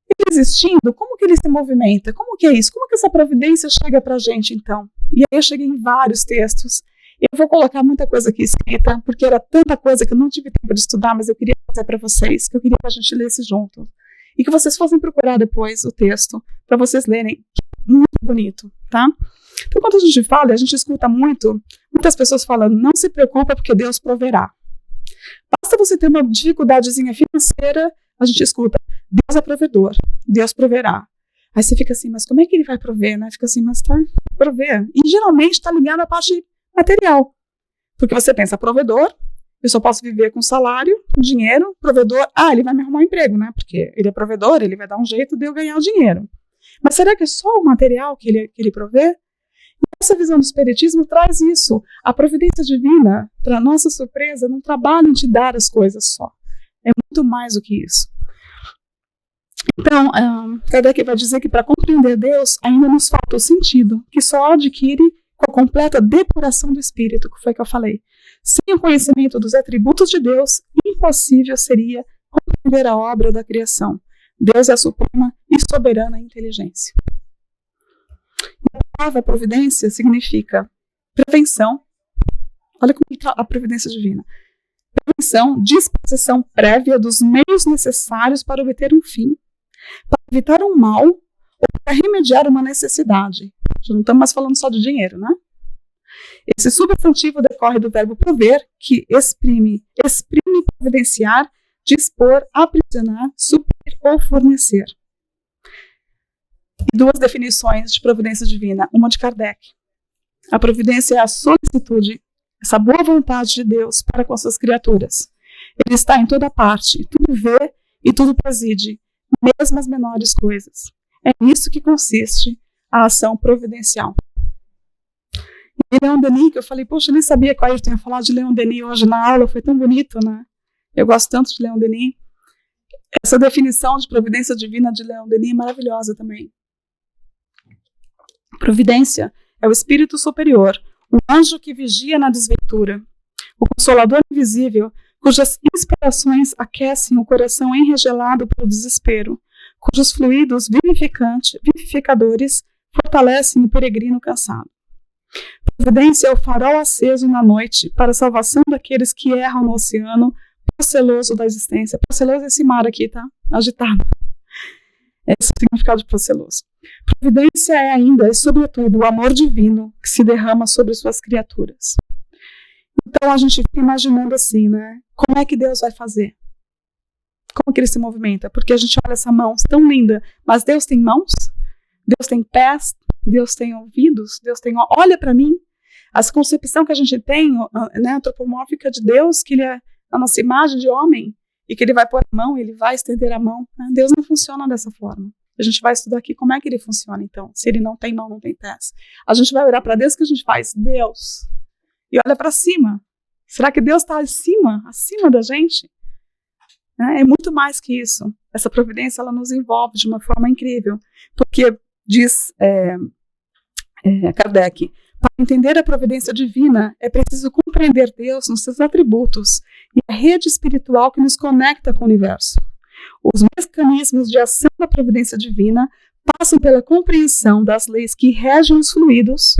ele existindo, como que ele se movimenta? Como que é isso? Como que essa providência chega para a gente, então? E aí eu cheguei em vários textos. Eu vou colocar muita coisa aqui escrita, porque era tanta coisa que eu não tive tempo de estudar, mas eu queria fazer para vocês, que eu queria que a gente lesse junto. E que vocês fossem procurar depois o texto, para vocês lerem. Muito bonito, tá? Então, quando a gente fala, a gente escuta muitas pessoas falando, não se preocupa porque Deus proverá. Basta você ter uma dificuldadezinha financeira, a gente escuta, Deus é provedor, Deus proverá. Aí você fica assim, mas como é que ele vai prover, né? Fica assim, mas tá, prover. E geralmente está ligado à parte material. Porque você pensa, provedor, eu só posso viver com salário, com dinheiro, provedor, ele vai me arrumar um emprego, né? Porque ele é provedor, ele vai dar um jeito de eu ganhar o dinheiro. Mas será que é só o material que ele provê? Essa visão do espiritismo traz isso. A providência divina, para nossa surpresa, não trabalha em te dar as coisas só. É muito mais do que isso. Então, Kardec vai dizer que para compreender Deus, ainda nos falta o sentido, que só adquire com a completa depuração do espírito, que foi que eu falei. Sem o conhecimento dos atributos de Deus, impossível seria compreender a obra da criação. Deus é a suprema e soberana inteligência. A palavra providência significa prevenção. Olha como está a providência divina. Prevenção, disposição prévia dos meios necessários para obter um fim, para evitar um mal ou para remediar uma necessidade. Já não estamos mais falando só de dinheiro, né? Esse substantivo decorre do verbo prover, que exprime providenciar, dispor, aprisionar, suprir ou fornecer. E duas definições de providência divina, uma de Kardec. A providência é a solicitude, essa boa vontade de Deus para com suas criaturas. Ele está em toda parte, tudo vê e tudo preside, mesmo as menores coisas. É nisso que consiste a ação providencial. E Leon Denis, que eu falei, poxa, eu nem sabia que eu tinha falado de Leon Denis hoje na aula, foi tão bonito, né? Eu gosto tanto de Leon Denis. Essa definição de providência divina de Leon Denis é maravilhosa também. Providência é o espírito superior, o anjo que vigia na desventura, o consolador invisível, cujas inspirações aquecem o coração enregelado pelo desespero, cujos fluidos vivificadores fortalecem o peregrino cansado. Providência é o farol aceso na noite para a salvação daqueles que erram no oceano proceloso da existência. Proceloso é esse mar aqui, tá? Agitado. Esse é o significado de proceloso. Providência é ainda e sobretudo o amor divino que se derrama sobre suas criaturas. Então a gente fica imaginando assim, né? Como é que Deus vai fazer? Como que ele se movimenta? Porque a gente olha essa mão tão linda, mas Deus tem mãos? Deus tem pés? Deus tem ouvidos? Deus tem... Olha para mim, essa concepção que a gente tem, né, antropomórfica de Deus, que ele é a nossa imagem de homem, e que ele vai pôr a mão, ele vai estender a mão. Né? Deus não funciona dessa forma. A gente vai estudar aqui como é que ele funciona, então, se ele não tem mão, não tem pés. A gente vai olhar para Deus, o que a gente faz? Deus. E olha para cima. Será que Deus está acima da gente? É muito mais que isso. Essa providência, ela nos envolve de uma forma incrível. Porque, diz Kardec, para entender a providência divina, é preciso compreender Deus nos seus atributos e a rede espiritual que nos conecta com o universo. Os mecanismos de ação da providência divina passam pela compreensão das leis que regem os fluidos,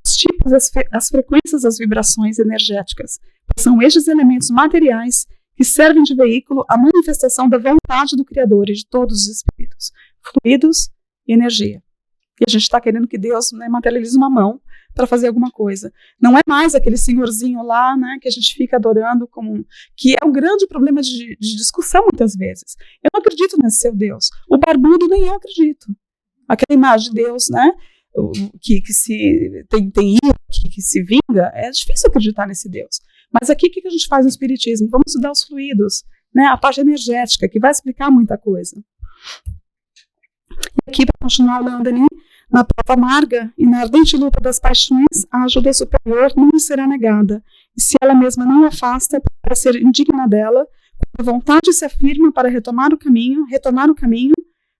os tipos, as frequências das vibrações energéticas. São estes elementos materiais que servem de veículo à manifestação da vontade do Criador e de todos os espíritos, fluidos e energia. E a gente está querendo que Deus, né, materialize uma mão para fazer alguma coisa. Não é mais aquele senhorzinho lá, né, que a gente fica adorando, que é um grande problema de discussão muitas vezes. Eu não acredito nesse seu Deus. O barbudo nem eu acredito. Aquela imagem de Deus, né, que se tem ira, que se vinga, é difícil acreditar nesse Deus. Mas aqui o que a gente faz no Espiritismo? Vamos estudar os fluidos, né, a parte energética, que vai explicar muita coisa. E aqui, para continuar o Leon Denis, na prova amarga e na ardente luta das paixões, a ajuda superior não lhe será negada, e se ela mesma não afasta para ser indigna dela, quando a vontade se afirma para retomar o caminho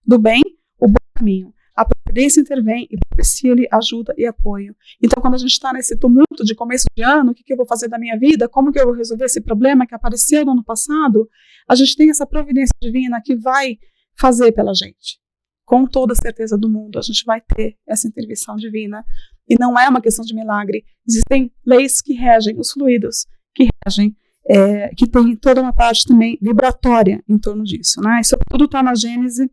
do bem, o bom caminho. A providência intervém e propicia-lhe ajuda e apoio. Então, quando a gente está nesse tumulto de começo de ano, o que eu vou fazer da minha vida? Como que eu vou resolver esse problema que apareceu no ano passado? A gente tem essa providência divina que vai fazer pela gente. Com toda a certeza do mundo, a gente vai ter essa intervenção divina. E não é uma questão de milagre. Existem leis que regem, os fluidos que regem, que tem toda uma parte também vibratória em torno disso. Né? Isso tudo está na Gênese,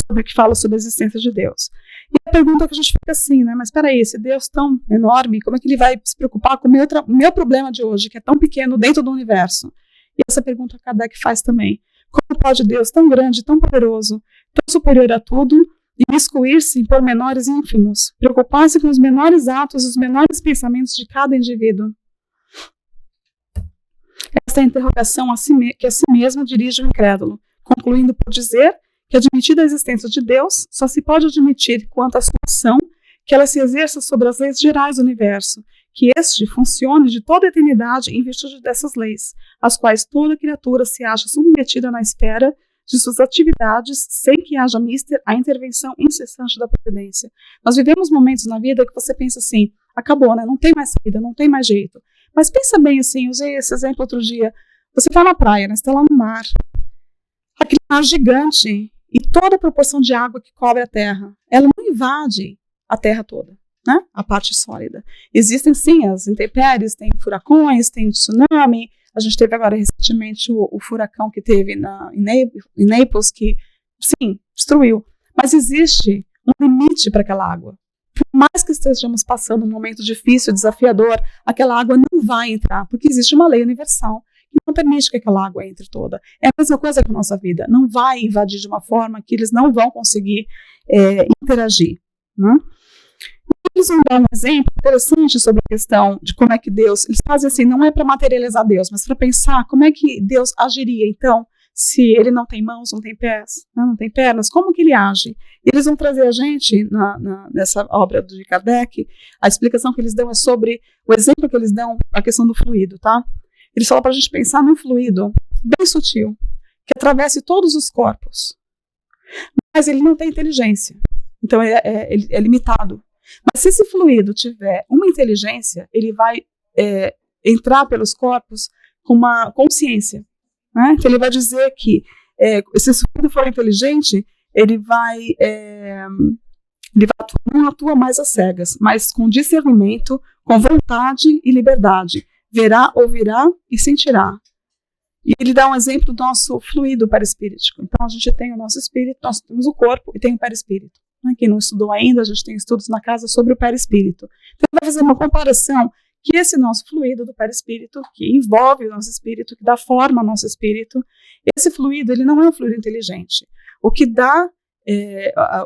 sobre o que fala sobre a existência de Deus. E a pergunta que a gente fica assim, né? Mas espera aí, esse Deus tão enorme, como é que ele vai se preocupar com o meu problema de hoje, que é tão pequeno dentro do universo? E essa pergunta Kardec faz também. Como pode Deus tão grande, tão poderoso, tão superior a tudo, imiscuir-se em pormenores ínfimos, preocupar-se com os menores atos e os menores pensamentos de cada indivíduo? Esta é a interrogação que a si mesmo dirige o incrédulo, concluindo por dizer que, admitida a existência de Deus, só se pode admitir quanto à sua ação que ela se exerça sobre as leis gerais do universo, que este funcione de toda a eternidade em virtude dessas leis, às quais toda criatura se acha submetida na esfera de suas atividades, sem que haja mister a intervenção incessante da providência. Nós vivemos momentos na vida que você pensa assim, acabou, né? Não tem mais saída, não tem mais jeito. Mas pensa bem assim, usei esse exemplo outro dia, você está na praia, né? Você está lá no mar, aquele mar gigante, e toda a proporção de água que cobre a terra, ela não invade a terra toda, né? A parte sólida. Existem sim as intempéries, tem furacões, tem o tsunami. A gente teve agora recentemente o furacão que teve em Naples, que sim, destruiu. Mas existe um limite para aquela água. Por mais que estejamos passando um momento difícil, desafiador, aquela água não vai entrar, porque existe uma lei universal que não permite que aquela água entre toda. É a mesma coisa com a nossa vida. Não vai invadir de uma forma que eles não vão conseguir interagir. Né? Eles vão dar um exemplo interessante sobre a questão de como é que Deus, eles fazem assim, não é para materializar Deus, mas para pensar como é que Deus agiria, então, se ele não tem mãos, não tem pés, não tem pernas, como que ele age? E eles vão trazer a gente, nessa obra de Kardec, a explicação que eles dão é sobre, o exemplo que eles dão, a questão do fluido, tá? Eles falam para a gente pensar num fluido bem sutil, que atravesse todos os corpos, mas ele não tem inteligência, então ele é limitado. Mas se esse fluido tiver uma inteligência, ele vai entrar pelos corpos com uma consciência, né? Então ele vai dizer que se esse fluido for inteligente, ele não atua mais às cegas, mas com discernimento, com vontade e liberdade. Verá, ouvirá e sentirá. E ele dá um exemplo do nosso fluido perispíritico. Então a gente tem o nosso espírito, nós temos o corpo e tem o perispírito. Quem não estudou ainda, a gente tem estudos na casa sobre o perispírito. Então ele vai fazer uma comparação que esse nosso fluido do perispírito, que envolve o nosso espírito, que dá forma ao nosso espírito, esse fluido, ele não é um fluido inteligente. O que dá,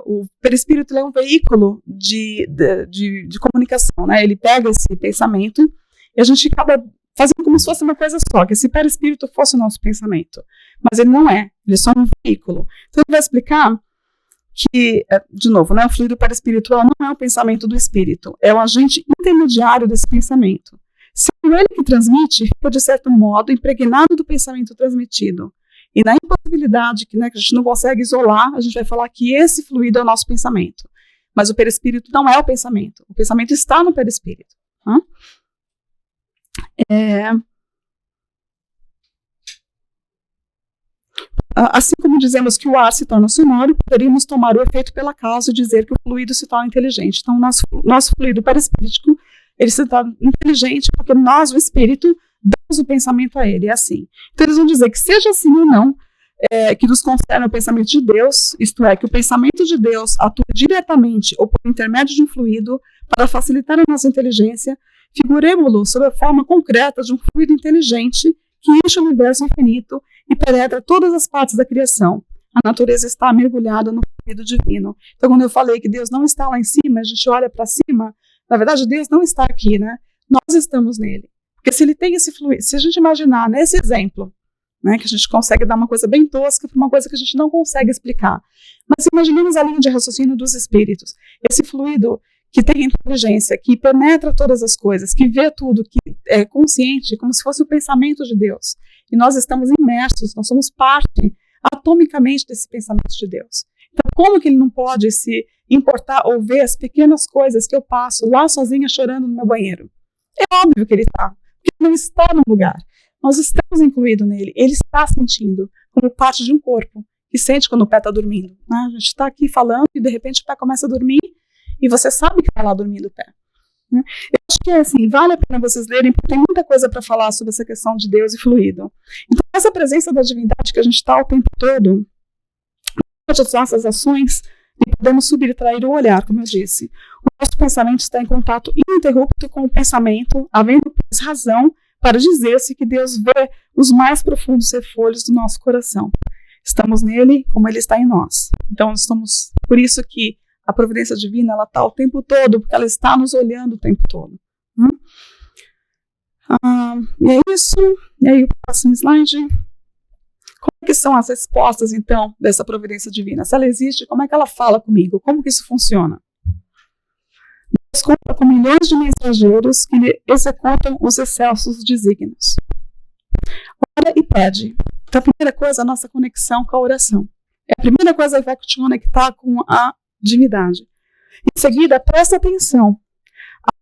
o perispírito é um veículo de comunicação, né? Ele pega esse pensamento e a gente acaba fazendo como se fosse uma coisa só, que esse perispírito fosse o nosso pensamento. Mas ele não é, ele é só um veículo. Então ele vai explicar que, de novo, né, o fluido perispiritual não é o pensamento do espírito, é o agente intermediário desse pensamento. Sendo ele que transmite, fica, de certo modo, impregnado do pensamento transmitido. E na impossibilidade, que a gente não consegue isolar, a gente vai falar que esse fluido é o nosso pensamento. Mas o perispírito não é o pensamento está no perispírito. Assim como dizemos que o ar se torna sonoro, poderíamos tomar o efeito pela causa e dizer que o fluido se torna inteligente. Então, o nosso fluido perispíritico, ele se torna inteligente porque nós, o espírito, damos o pensamento a ele. É assim. Então, eles vão dizer que seja assim ou não, que nos concerne o pensamento de Deus, isto é, que o pensamento de Deus atua diretamente ou por intermédio de um fluido para facilitar a nossa inteligência, figuremo-lo sob a forma concreta de um fluido inteligente que enche o universo infinito e penetra todas as partes da criação. A natureza está mergulhada no fluido divino. Então, quando eu falei que Deus não está lá em cima, a gente olha para cima, na verdade, Deus não está aqui, né? Nós estamos nele. Porque se ele tem esse fluido, se a gente imaginar nesse exemplo, né, que a gente consegue dar uma coisa bem tosca para uma coisa que a gente não consegue explicar, mas imaginemos a linha de raciocínio dos espíritos. Esse fluido que tem inteligência, que penetra todas as coisas, que vê tudo, que é consciente, como se fosse o pensamento de Deus. E nós estamos imersos, nós somos parte atomicamente desse pensamento de Deus. Então, como que ele não pode se importar ou ver as pequenas coisas que eu passo lá sozinha chorando no meu banheiro? É óbvio que ele está, porque ele não está no lugar. Nós estamos incluídos nele, ele está sentindo como parte de um corpo, que sente quando o pé está dormindo. Né? A gente está aqui falando e de repente o pé começa a dormir, e você sabe que está lá dormindo o pé. Eu acho que assim, vale a pena vocês lerem, porque tem muita coisa para falar sobre essa questão de Deus e fluido. Então, essa presença da divindade que a gente está o tempo todo, as nossas ações, e podemos subtrair o olhar, como eu disse. O nosso pensamento está em contato ininterrupto com o pensamento, havendo razão para dizer-se que Deus vê os mais profundos refolhos do nosso coração. Estamos nele como ele está em nós. Então, estamos, por isso que a providência divina, ela está o tempo todo, porque ela está nos olhando o tempo todo. E é isso. E aí, o próximo slide. Como que são as respostas, então, dessa providência divina? Se ela existe, como é que ela fala comigo? Como que isso funciona? Deus conta com milhões de mensageiros que lhe executam os excelsos desígnios. Ora e pede. Então, a primeira coisa é a nossa conexão com a oração. É a primeira coisa que vai te conectar com a divindade. Em seguida, presta atenção.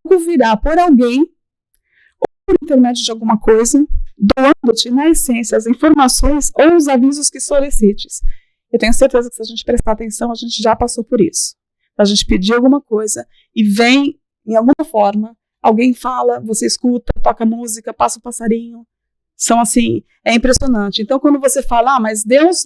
Algo virá por alguém, ou por intermédio de alguma coisa, doando-te, na essência, as informações ou os avisos que solicites. Eu tenho certeza que se a gente prestar atenção, a gente já passou por isso. A gente pedir alguma coisa e vem, em alguma forma, alguém fala, você escuta, toca música, passa um passarinho. São assim, é impressionante. Então, quando você fala, mas Deus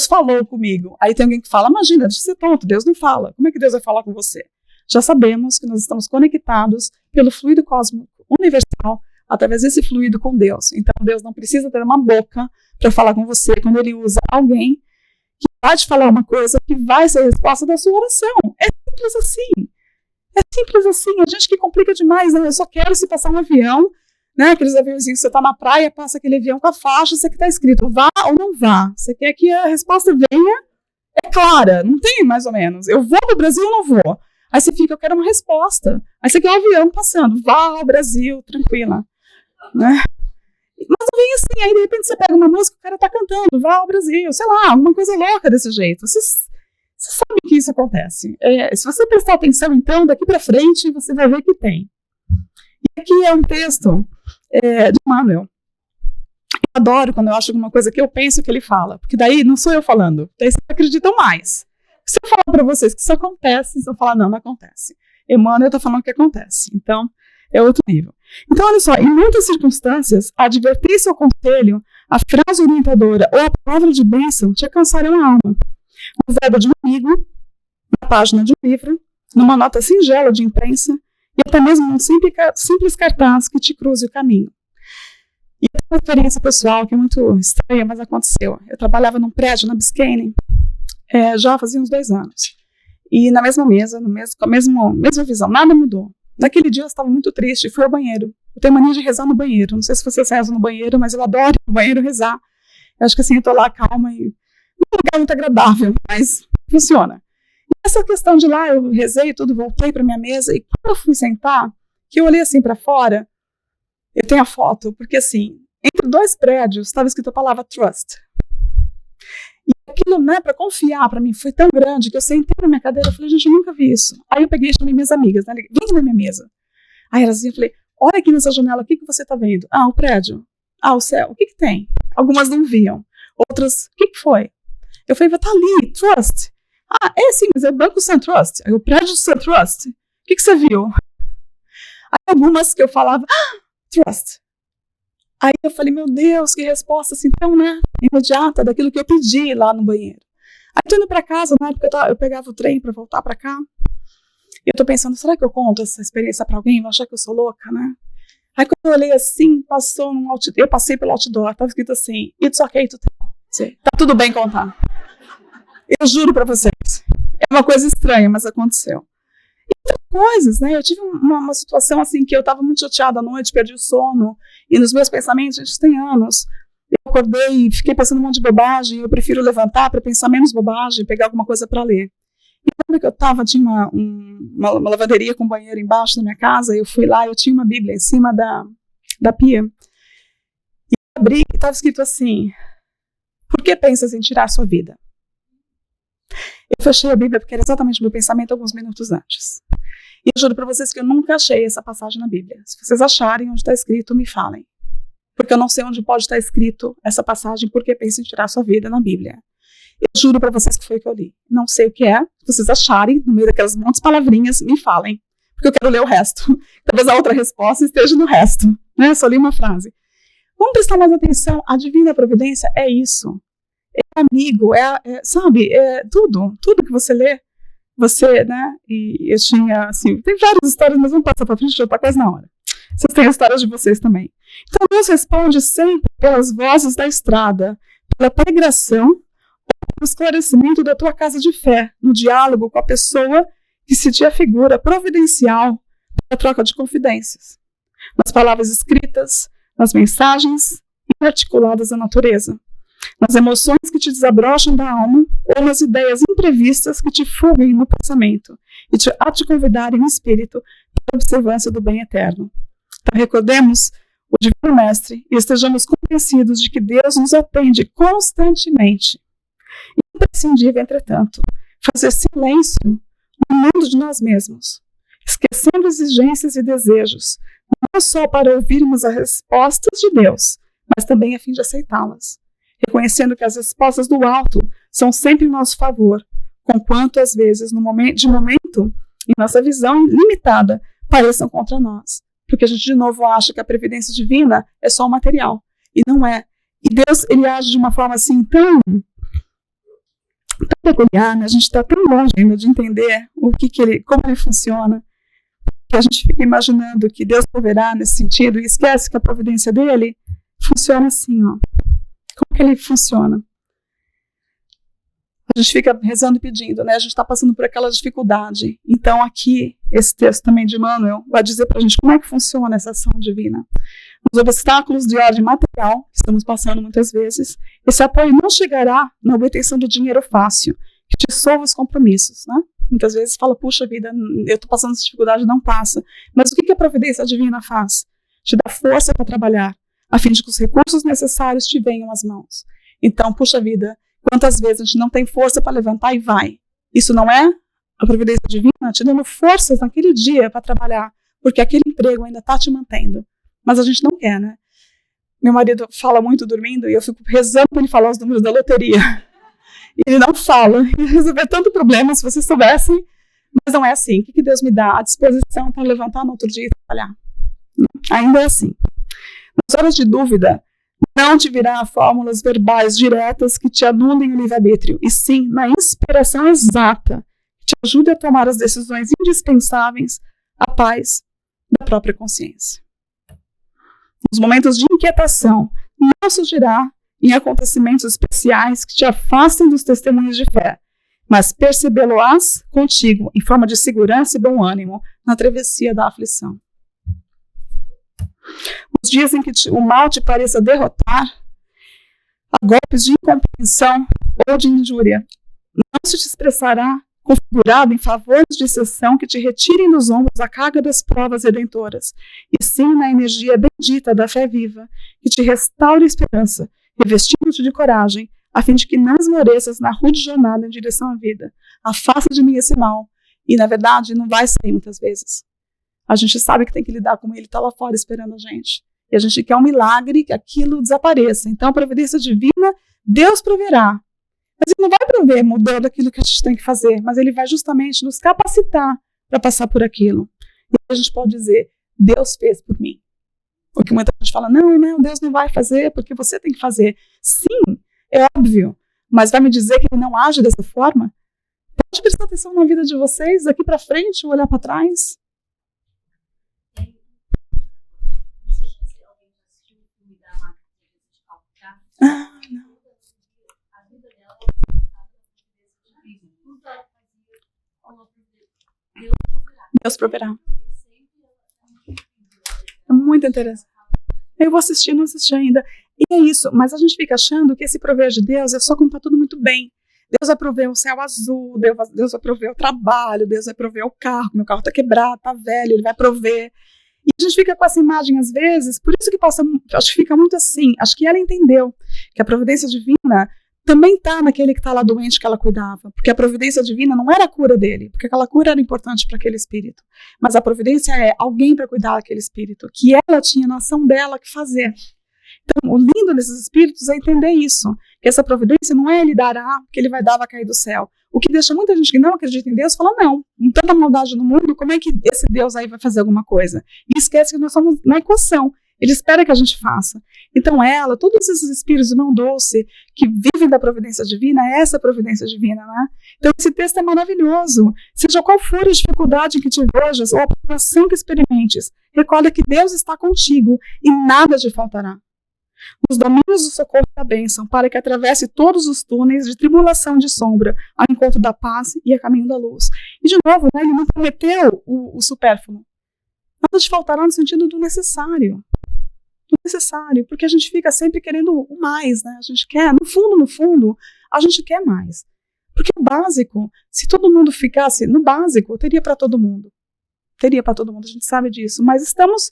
falou comigo. Aí tem alguém que fala, imagina, deixa de ser tonto, Deus não fala. Como é que Deus vai falar com você? Já sabemos que nós estamos conectados pelo fluido cósmico universal, através desse fluido com Deus. Então, Deus não precisa ter uma boca para falar com você quando ele usa alguém que vai te falar uma coisa que vai ser a resposta da sua oração. É simples assim. É simples assim. A gente que complica demais, né? Eu só quero se passar um avião, né? Aqueles aviãozinhos que você está na praia, passa aquele avião com a faixa, você que está escrito vá ou não vá. Você quer que a resposta venha, é clara, não tem mais ou menos. Eu vou para o Brasil ou não vou? Aí você fica, eu quero uma resposta. Aí você quer um avião passando, vá ao Brasil, tranquila, né? Mas não vem assim, aí de repente você pega uma música, o cara tá cantando, vá ao Brasil, sei lá, alguma coisa louca desse jeito. Você sabe que isso acontece. Se você prestar atenção, então, daqui para frente, você vai ver que tem. E aqui é um texto de Emmanuel. Eu adoro quando eu acho alguma coisa que eu penso que ele fala, porque daí não sou eu falando, daí vocês acreditam mais. Se eu falar para vocês que isso acontece, vocês vão falar, não acontece. Emmanuel está falando que acontece. Então, é outro nível. Então, olha só, em muitas circunstâncias, a advertência ou conselho, a frase orientadora ou a palavra de bênção te alcançarão a alma. No verbo de um amigo, na página de um livro, numa nota singela de imprensa, e até mesmo num simples cartaz que te cruze o caminho. E uma experiência pessoal que é muito estranha, mas aconteceu. Eu trabalhava num prédio na Biscayne, já fazia uns 2 anos. E na mesma mesa, com a mesma visão, nada mudou. Naquele dia eu estava muito triste e fui ao banheiro. Eu tenho mania de rezar no banheiro. Não sei se vocês rezam no banheiro, mas eu adoro no banheiro rezar. Eu acho que assim, eu estou lá calma e não é um lugar muito agradável, mas funciona. E essa questão de lá, eu rezei tudo, voltei para minha mesa e quando eu fui sentar, que eu olhei assim para fora, eu tenho a foto, porque assim, entre 2 prédios estava escrito a palavra trust. E aquilo, né, para confiar para mim foi tão grande que eu sentei na minha cadeira e falei, gente, eu nunca vi isso. Aí eu peguei e chamei minhas amigas, né, vem na minha mesa. Aí elas vinham e falei, olha aqui nessa janela, o que você está vendo? Ah, o prédio. Ah, o céu, o que tem? Algumas não viam. Outras, o que foi? Eu falei, tá ali, trust. Ah, sim, mas é o Banco SunTrust, é o prédio SunTrust. O que você viu? Aí algumas que eu falava, trust. Aí eu falei, meu Deus, que resposta assim tão, né, imediata daquilo que eu pedi lá no banheiro. Aí tô indo pra casa, na época eu pegava o trem pra voltar pra cá. E eu tô pensando, será que eu conto essa experiência pra alguém? Vão achar que eu sou louca, né? Aí quando eu olhei assim, eu passei pelo outdoor, tava escrito assim, it's okay to tell. Tá tudo bem contar. Eu juro pra vocês. É uma coisa estranha, mas aconteceu. E outras coisas, né? Eu tive uma situação assim que eu estava muito chateada à noite, perdi o sono, e nos meus pensamentos, gente, tem anos, eu acordei e fiquei pensando um monte de bobagem, eu prefiro levantar para pensar menos bobagem, pegar alguma coisa para ler. E lembra que eu tinha uma lavanderia com banheiro embaixo da minha casa, eu fui lá, eu tinha uma Bíblia em cima da pia, e eu abri e estava escrito assim, por que pensas em tirar sua vida? Eu fechei a Bíblia porque era exatamente o meu pensamento alguns minutos antes. E eu juro para vocês que eu nunca achei essa passagem na Bíblia. Se vocês acharem onde está escrito, me falem. Porque eu não sei onde pode estar escrito essa passagem, por que pensa em tirar sua vida na Bíblia. Eu juro para vocês que foi o que eu li. Não sei o que é. Se vocês acharem, no meio daquelas montes de palavrinhas, me falem. Porque eu quero ler o resto. Talvez a outra resposta esteja no resto. Né? Só li uma frase. Vamos prestar mais atenção. A divina providência é isso. É amigo, sabe, tudo que você lê, né, e eu tinha, assim, tem várias histórias, mas vamos passar para frente, já está quase na hora. Vocês têm as histórias de vocês também. Então, Deus responde sempre pelas vozes da estrada, pela pregação, pelo esclarecimento da tua casa de fé, no diálogo com a pessoa que se te afigura providencial para a troca de confidências, nas palavras escritas, nas mensagens articuladas da natureza, nas emoções que te desabrocham da alma ou nas ideias imprevistas que te fugem no pensamento e a te convidarem em espírito para a observância do bem eterno. Então, recordemos o Divino Mestre e estejamos convencidos de que Deus nos atende constantemente. E imprescindível, entretanto, fazer silêncio no mundo de nós mesmos, esquecendo exigências e desejos, não só para ouvirmos as respostas de Deus, mas também a fim de aceitá-las. Reconhecendo que as respostas do alto são sempre em nosso favor, conquanto às vezes, de momento, em nossa visão limitada, pareçam contra nós. Porque a gente, de novo, acha que a previdência divina é só o material. E não é. E Deus, ele age de uma forma assim tão peculiar, né? A gente está tão longe ainda de entender como ele funciona, que a gente fica imaginando que Deus proverá nesse sentido e esquece que a providência dele funciona assim, ó. Como que ele funciona? a gente fica rezando e pedindo, né? A gente está passando por aquela dificuldade. Então aqui, esse texto também de Emmanuel vai dizer para a gente como é que funciona essa ação divina. Os obstáculos de ordem material, que estamos passando muitas vezes, esse apoio não chegará na obtenção do dinheiro fácil, que dissolve os compromissos, né? Muitas vezes fala, puxa vida, eu estou passando essa dificuldade, não passa. Mas o que a providência divina faz? Te dá força para trabalhar, a fim de que os recursos necessários te venham às mãos. Então, puxa vida, quantas vezes a gente não tem força para levantar e vai? Isso não é a providência divina te dando forças naquele dia para trabalhar, porque aquele emprego ainda está te mantendo. Mas a gente não quer, né? Meu marido fala muito dormindo e eu fico rezando para ele falar os números da loteria. E ele não fala. Ele resolver tanto problema, se vocês soubessem. Mas não é assim. O que Deus me dá? A disposição para levantar no outro dia e trabalhar. Ainda é assim. Nas horas de dúvida, não te virá fórmulas verbais diretas que te anulem o livre-arbítrio, e sim na inspiração exata, que te ajude a tomar as decisões indispensáveis à paz da própria consciência. Nos momentos de inquietação, não surgirá em acontecimentos especiais que te afastem dos testemunhos de fé, mas percebê-lo-ás contigo, em forma de segurança e bom ânimo, na travessia da aflição. Os dias em que o mal te pareça derrotar, a golpes de incompreensão ou de injúria, não se te expressará configurado em favores de exceção que te retirem dos ombros a carga das provas redentoras, e sim na energia bendita da fé viva, que te restaure a esperança, revestindo-te de coragem, a fim de que não esmoreças na rude jornada em direção à vida. Afasta de mim esse mal, e na verdade não vai sair muitas vezes. A gente sabe que tem que lidar com ele, está lá fora esperando a gente. E a gente quer um milagre, que aquilo desapareça. Então a providência divina, Deus proverá. Mas ele não vai prover mudando aquilo que a gente tem que fazer, mas ele vai justamente nos capacitar para passar por aquilo. E a gente pode dizer, Deus fez por mim. Porque muita gente fala, não, Deus não vai fazer porque você tem que fazer. Sim, é óbvio, mas vai me dizer que ele não age dessa forma? Pode prestar atenção na vida de vocês, daqui para frente, ou olhar para trás. Ah, não. Deus proverá. É muito interessante. Eu vou assistir, não assisti ainda. E é isso, mas a gente fica achando que esse prover de Deus é só quando está tudo muito bem. Deus vai prover o céu azul, Deus vai prover o trabalho, Deus vai prover o carro, meu carro está quebrado, está velho, ele vai prover. E a gente fica com essa imagem às vezes, por isso que passa, acho que fica muito assim, acho que ela entendeu que a providência divina também está naquele que está lá doente que ela cuidava, porque a providência divina não era a cura dele, porque aquela cura era importante para aquele espírito, mas a providência é alguém para cuidar daquele espírito, que ela tinha na ação dela que fazer. Então, o lindo desses espíritos é entender isso, que essa providência não é ele dará, que ele vai dar, vai cair do céu. O que deixa muita gente que não acredita em Deus, fala, não, com tanta maldade no mundo, como é que esse Deus aí vai fazer alguma coisa? E esquece que nós somos na equação, ele espera que a gente faça. Então ela, todos esses espíritos do não doce, que vivem da providência divina, é essa providência divina, né? Então esse texto é maravilhoso. Seja qual for a dificuldade que te vejas, ou a provação que experimentes, recorda que Deus está contigo e nada te faltará. Nos domínios do socorro e da bênção, para que atravesse todos os túneis de tribulação e de sombra, ao encontro da paz e a caminho da luz. E de novo, né, ele não prometeu o supérfluo. Nada te faltará no sentido do necessário. Do necessário, porque a gente fica sempre querendo o mais, né? A gente quer, no fundo, a gente quer mais. Porque o básico, se todo mundo ficasse no básico, teria para todo mundo. Teria para todo mundo, a gente sabe disso. Mas estamos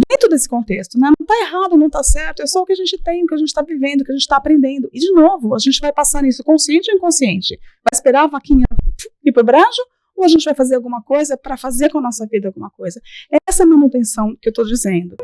dentro desse contexto, né? Não está errado, não está certo, é só o que a gente tem, o que a gente está vivendo, o que a gente está aprendendo. E, de novo, a gente vai passar nisso consciente ou inconsciente? Vai esperar a vaquinha ir para o brejo? Ou a gente vai fazer alguma coisa para fazer com a nossa vida alguma coisa? É essa manutenção que eu estou dizendo.